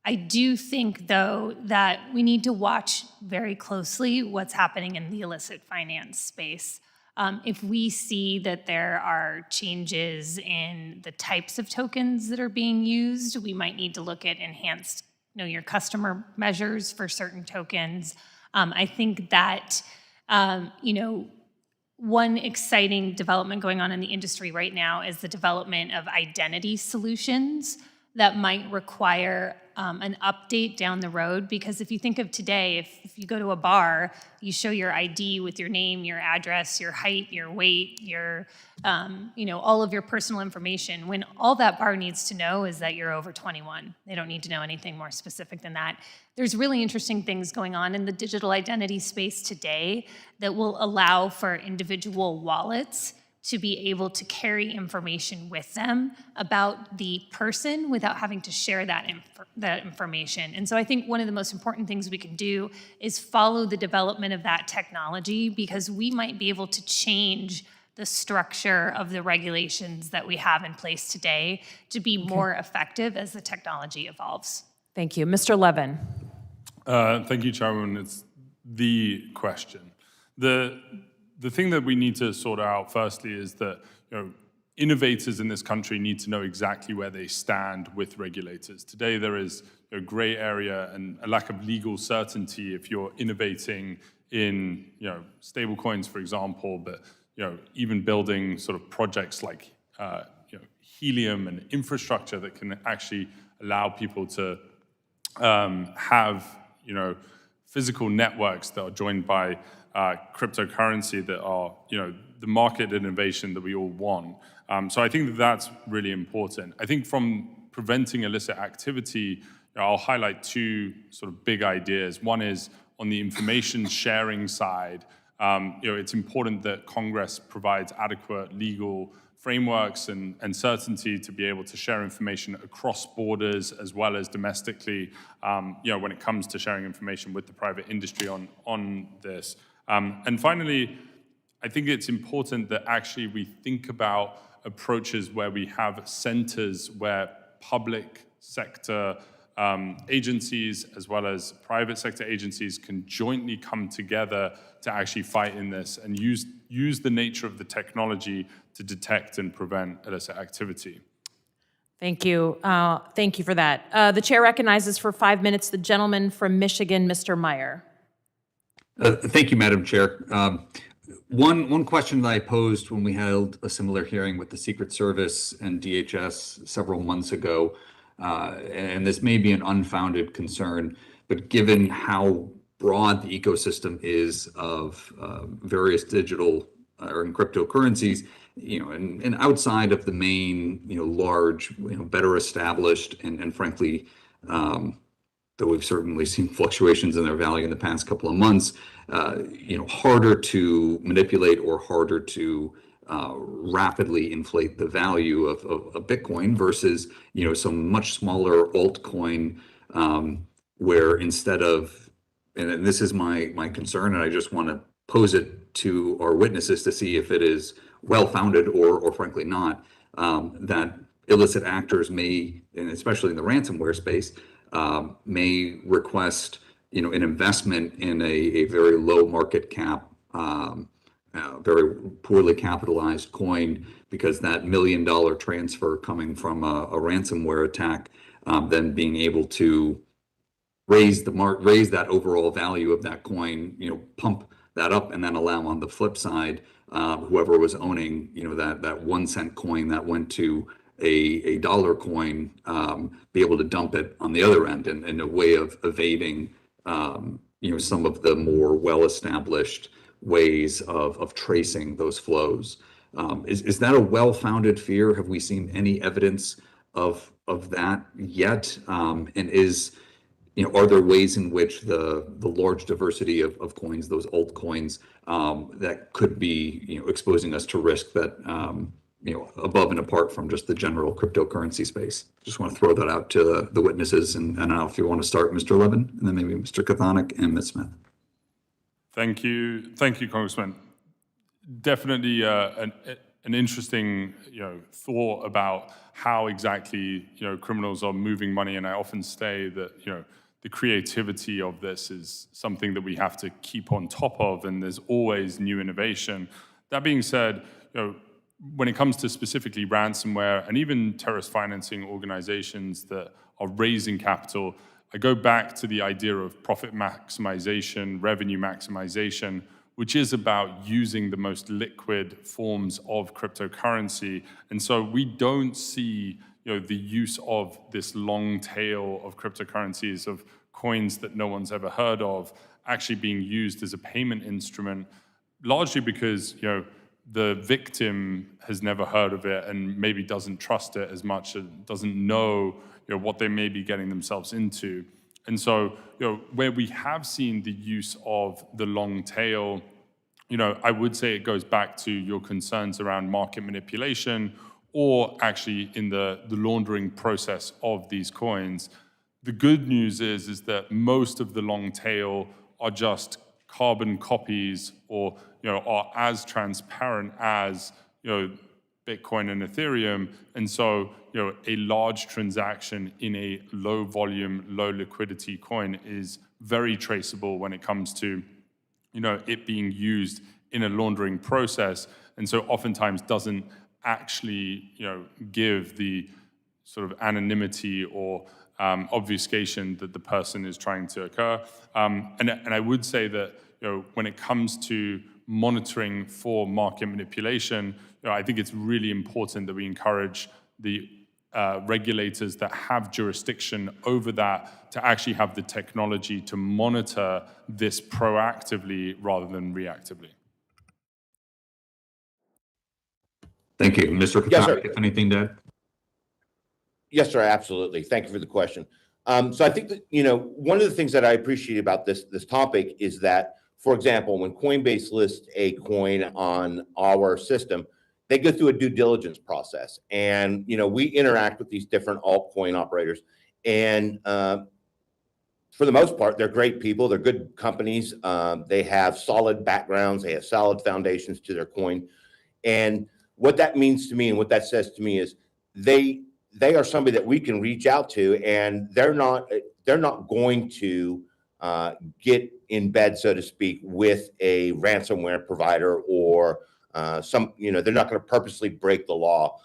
I do think, though, that we need to watch very closely what's happening in the illicit finance space. If we see that there are changes in the types of tokens that are being used, we might need to look at enhanced know your customer measures for certain tokens. I think that, one exciting development going on in the industry right now is the development of identity solutions that might require an update down the road. Because if you think of today, if you go to a bar, you show your ID with your name, your address, your height, your weight, your, all of your personal information. When all that bar needs to know is that you're over 21. They don't need to know anything more specific than that. There's really interesting things going on in the digital identity space today that will allow for individual wallets to be able to carry information with them about the person without having to share that information. And so I think one of the most important things we can do is follow the development of that technology, because we might be able to change the structure of the regulations that we have in place today to be more effective as the technology evolves. Thank you. Mr. Levin. Thank you, Chairwoman. It's the question. The thing that we need to sort out firstly is that innovators in this country need to know exactly where they stand with regulators. Today there is a gray area and a lack of legal certainty if you're innovating in stable coins, for example, but even building sort of projects like helium and infrastructure that can actually allow people to have physical networks that are joined by cryptocurrency that are, the market innovation that we all want. So I think that that's really important. I think from preventing illicit activity, I'll highlight two sort of big ideas. One is on the information sharing side. It's important that Congress provides adequate legal frameworks and certainty to be able to share information across borders as well as domestically, when it comes to sharing information with the private industry on this. And finally, I think it's important that actually we think about approaches where we have centers where public sector agencies as well as private sector agencies can jointly come together to actually fight in this and use the nature of the technology to detect and prevent illicit activity. Thank you. Thank you for that. The chair recognizes for 5 minutes the gentleman from Michigan, Mr. Meyer. Thank you, Madam Chair. One question that I posed when we held a similar hearing with the Secret Service and DHS several months ago, and this may be an unfounded concern, but given how broad the ecosystem is of various digital or cryptocurrencies, and outside of the main, large, better established and frankly, though we've certainly seen fluctuations in their value in the past couple of months, harder to manipulate or harder to rapidly inflate the value of Bitcoin versus, some much smaller altcoin where instead of, and this is my concern, and I just want to pose it to our witnesses to see if it is well-founded or frankly not, that illicit actors may, and especially in the ransomware space, may request, an investment in a very low market cap, very poorly capitalized coin, because that $1 million transfer coming from a ransomware attack, then being able to raise that overall value of that coin, pump that up, and then allow on the flip side, whoever was owning, that 1 cent coin that went to a dollar coin, be able to dump it on the other end in a way of evading, some of the more well-established ways of tracing those flows. Is that a well-founded fear? Have we seen any evidence of that yet? And are there ways in which the large diversity of coins, those altcoins, that could be, exposing us to risk that, above and apart from just the general cryptocurrency space? Just want to throw that out to the witnesses, and I don't know if you want to start, Mr. Levin, and then maybe Mr. Kathanik and Ms. Smith. Thank you, Congressman. Definitely an interesting, thought about how exactly, criminals are moving money, and I often say that, the creativity of this is something that we have to keep on top of, and there's always new innovation That being said, when it comes to specifically ransomware and even terrorist financing organizations that are raising capital, I go back to the idea of profit maximization, revenue maximization, which is about using the most liquid forms of cryptocurrency. And so we don't see the use of this long tail of cryptocurrencies, of coins that no one's ever heard of, actually being used as a payment instrument, largely because the victim has never heard of it and maybe doesn't trust it as much, and doesn't know what they may be getting themselves into. And so, where we have seen the use of the long tail, I would say it goes back to your concerns around market manipulation, or actually in the laundering process of these coins. The good news is that most of the long tail are just carbon copies, or are as transparent as Bitcoin and Ethereum. And so, a large transaction in a low volume, low liquidity coin is very traceable when it comes to, it being used in a laundering process. And so oftentimes doesn't actually, give the sort of anonymity or obfuscation that the person is trying to occur. And I would say that, when it comes to monitoring for market manipulation, I think it's really important that we encourage the regulators that have jurisdiction over that to actually have the technology to monitor this proactively rather than reactively. Thank you. Mr. Yes, sir. Katanek, anything to add? Yes, sir, absolutely. Thank you for the question. So I think that, one of the things that I appreciate about this topic is that, for example, when Coinbase lists a coin on our system, they go through a due diligence process. And, we interact with these different altcoin operators. And for the most part, they're great people. They're good companies. They have solid backgrounds. They have solid foundations to their coin. And what that means to me and what that says to me is they are somebody that we can reach out to, and they're not going to get in bed, so to speak, with a ransomware provider or they're not going to purposely break the law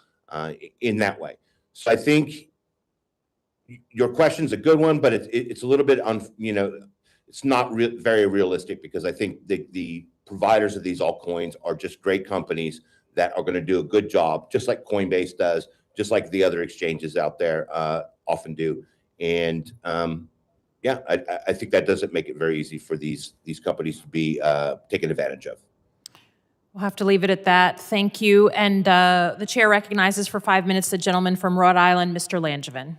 in that way. So I think your question's a good one, but it's a little bit it's not very realistic, because I think the providers of these altcoins are just great companies that are going to do a good job, just like Coinbase does, just like the other exchanges out there often do. And I think that doesn't make it very easy for these companies to be taken advantage of. We'll have to leave it at that. Thank you. And the chair recognizes for 5 minutes the gentleman from Rhode Island, Mr. Langevin.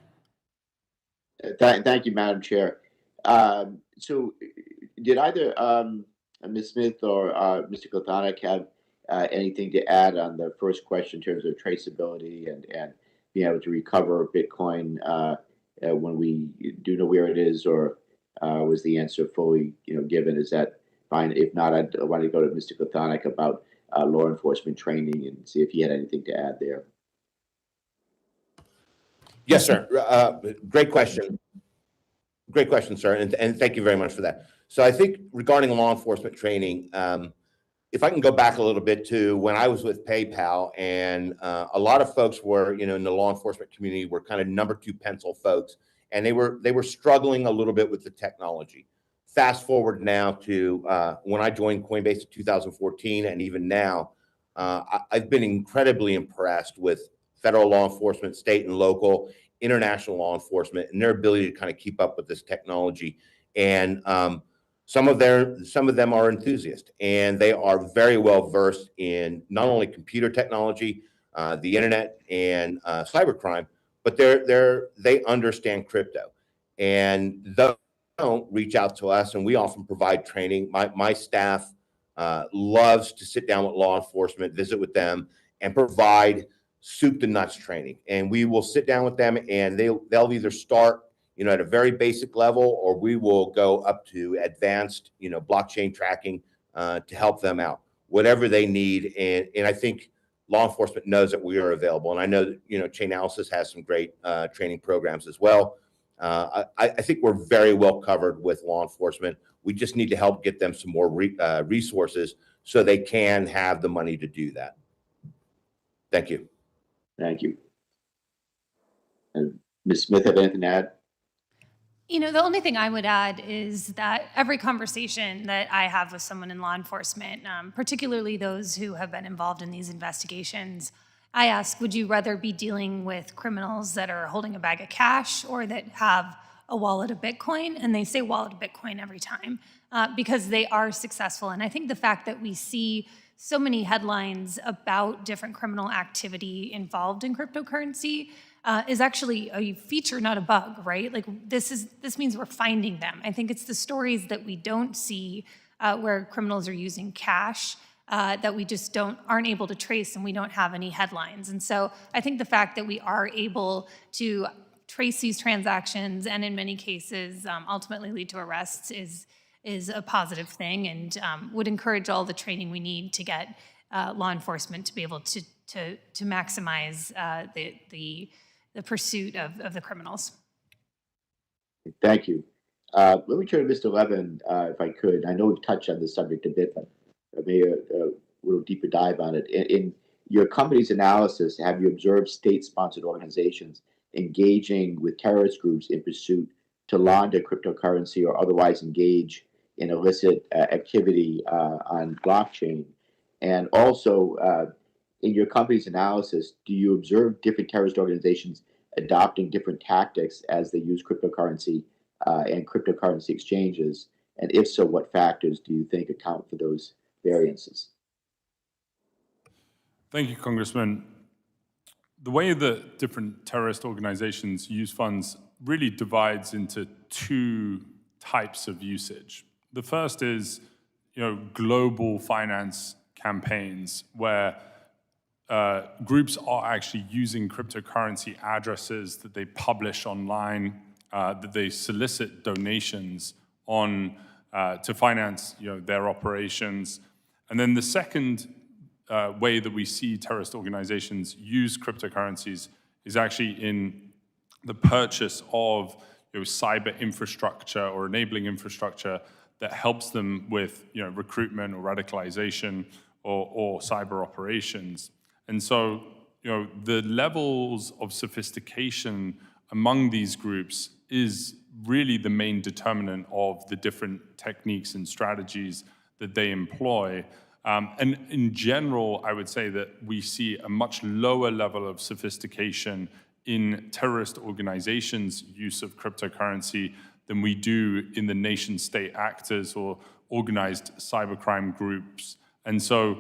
Thank you, Madam Chair. So did either Ms. Smith or Mr. Katanek have anything to add on the first question in terms of traceability and being able to recover Bitcoin when we do know where it is, or was the answer fully given? Is that fine? If not, I want to go to Mr. Katanek about law enforcement training and see if he had anything to add there. Yes, sir. Great question. Great question, sir. And thank you very much for that. So I think regarding law enforcement training, if I can go back a little bit to when I was with PayPal, and a lot of folks were, in the law enforcement community, were kind of number two pencil folks, and they were struggling a little bit with the technology. Fast forward now to when I joined Coinbase in 2014, and even now, I've been incredibly impressed with federal law enforcement, state and local, international law enforcement, and their ability to kind of keep up with this technology. And some of them are enthusiasts, and they are very well versed in not only computer technology, the internet, and cybercrime, but they understand crypto. And they don't reach out to us, and we often provide training. My staff loves to sit down with law enforcement, visit with them, and provide soup to nuts training. And we will sit down with them, and they'll either start at a very basic level, or we will go up to advanced blockchain tracking to help them out, whatever they need. And I think law enforcement knows that we are available, and I know that Chainalysis has some great training programs as well. I think we're very well covered with law enforcement. We just need to help get them some more resources so they can have the money to do that. Thank you. Thank you. And Ms. Smith, have anything to add? You know, the only thing I would add is that every conversation that I have with someone in law enforcement, particularly those who have been involved in these investigations, I ask, would you rather be dealing with criminals that are holding a bag of cash or that have a wallet of Bitcoin? And they say wallet of Bitcoin every time because they are successful. And I think the fact that we see so many headlines about different criminal activity involved in cryptocurrency is actually a feature, not a bug, right? Like this means we're finding them. I think it's the stories that we don't see where criminals are using cash that we just aren't able to trace, and we don't have any headlines. And so I think the fact that we are able to trace these transactions and in many cases ultimately lead to arrests is a positive thing, and would encourage all the training we need to get law enforcement to be able to maximize the pursuit of the criminals. Thank you. Let me turn to Mr. Levin, if I could. I know we've touched on this subject a bit, but maybe a little deeper dive on it. In your company's analysis, have you observed state-sponsored organizations engaging with terrorist groups in pursuit to launder cryptocurrency or otherwise engage in illicit activity on blockchain? And also, in your company's analysis, do you observe different terrorist organizations adopting different tactics as they use cryptocurrency and cryptocurrency exchanges? And if so, what factors do you think account for those variances? Thank you, Congressman. The way that different terrorist organizations use funds really divides into two types of usage. The first is, global finance campaigns where groups are actually using cryptocurrency addresses that they publish online, that they solicit donations on to finance, their operations. And then the second way that we see terrorist organizations use cryptocurrencies is actually in the purchase of cyber infrastructure or enabling infrastructure that helps them with recruitment or radicalization or cyber operations. And so, the levels of sophistication among these groups is really the main determinant of the different techniques and strategies that they employ. And in general, I would say that we see a much lower level of sophistication in terrorist organizations' use of cryptocurrency than we do in the nation-state actors or organized cybercrime groups. And so,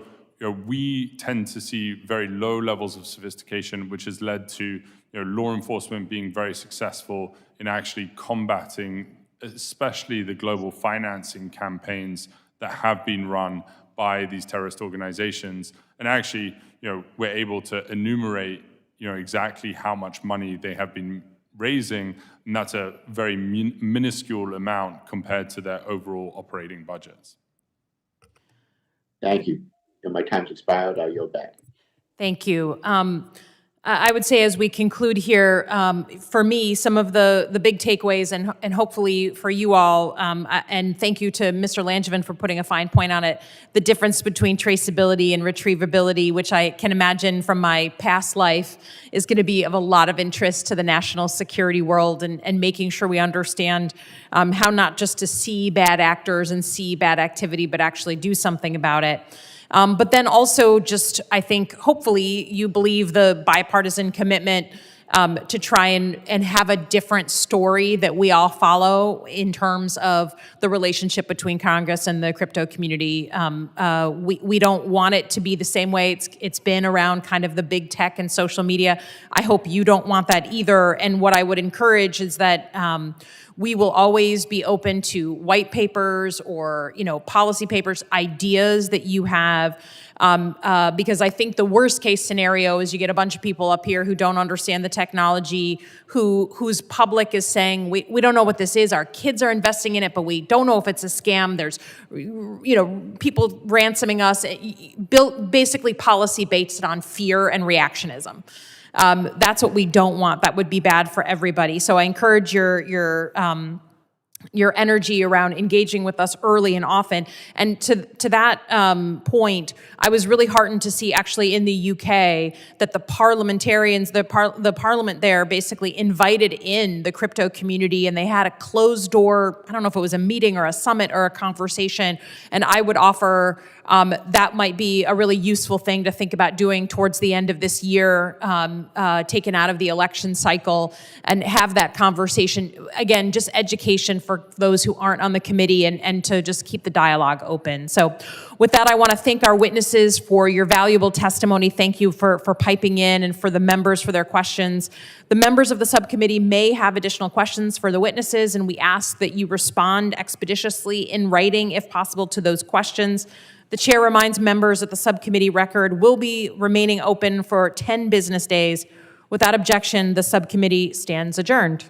we tend to see very low levels of sophistication, which has led to law enforcement being very successful in actually combating, especially the global financing campaigns that have been run by these terrorist organizations. And actually, we're able to enumerate, exactly how much money they have been raising, and that's a very minuscule amount compared to their overall operating budgets. Thank you. And my time's expired. I'll yield back. Thank you. I would say as we conclude here, for me, some of the big takeaways and hopefully for you all, and thank you to Mr. Langevin for putting a fine point on it, the difference between traceability and retrievability, which I can imagine from my past life is going to be of a lot of interest to the national security world and making sure we understand how not just to see bad actors and see bad activity, but actually do something about it. But then also just, I think, hopefully you believe the bipartisan commitment to try and have a different story that we all follow in terms of the relationship between Congress and the crypto community. We don't want it to be the same way it's been around kind of the big tech and social media. I hope you don't want that either. And what I would encourage is that we will always be open to white papers or, policy papers, ideas that you have, because I think the worst case scenario is you get a bunch of people up here who don't understand the technology, whose public is saying, we don't know what this is, our kids are investing in it, but we don't know if it's a scam. There's, people ransoming us, built basically policy based on fear and reactionism. That's what we don't want. That would be bad for everybody. So I encourage your your energy around engaging with us early and often. And to that point, I was really heartened to see actually in the UK that the parliamentarians, the parliament there basically invited in the crypto community, and they had a closed door, I don't know if it was a meeting or a summit or a conversation, and I would offer that might be a really useful thing to think about doing towards the end of this year, taken out of the election cycle, and have that conversation. Again, just education for those who aren't on the committee, and to just keep the dialogue open. So with that, I want to thank our witnesses for your valuable testimony. Thank you for piping in, and for the members for their questions. The members of the subcommittee may have additional questions for the witnesses, and we ask that you respond expeditiously in writing, if possible, to those questions. The chair reminds members that the subcommittee record will be remaining open for 10 business days. Without objection, the subcommittee stands adjourned.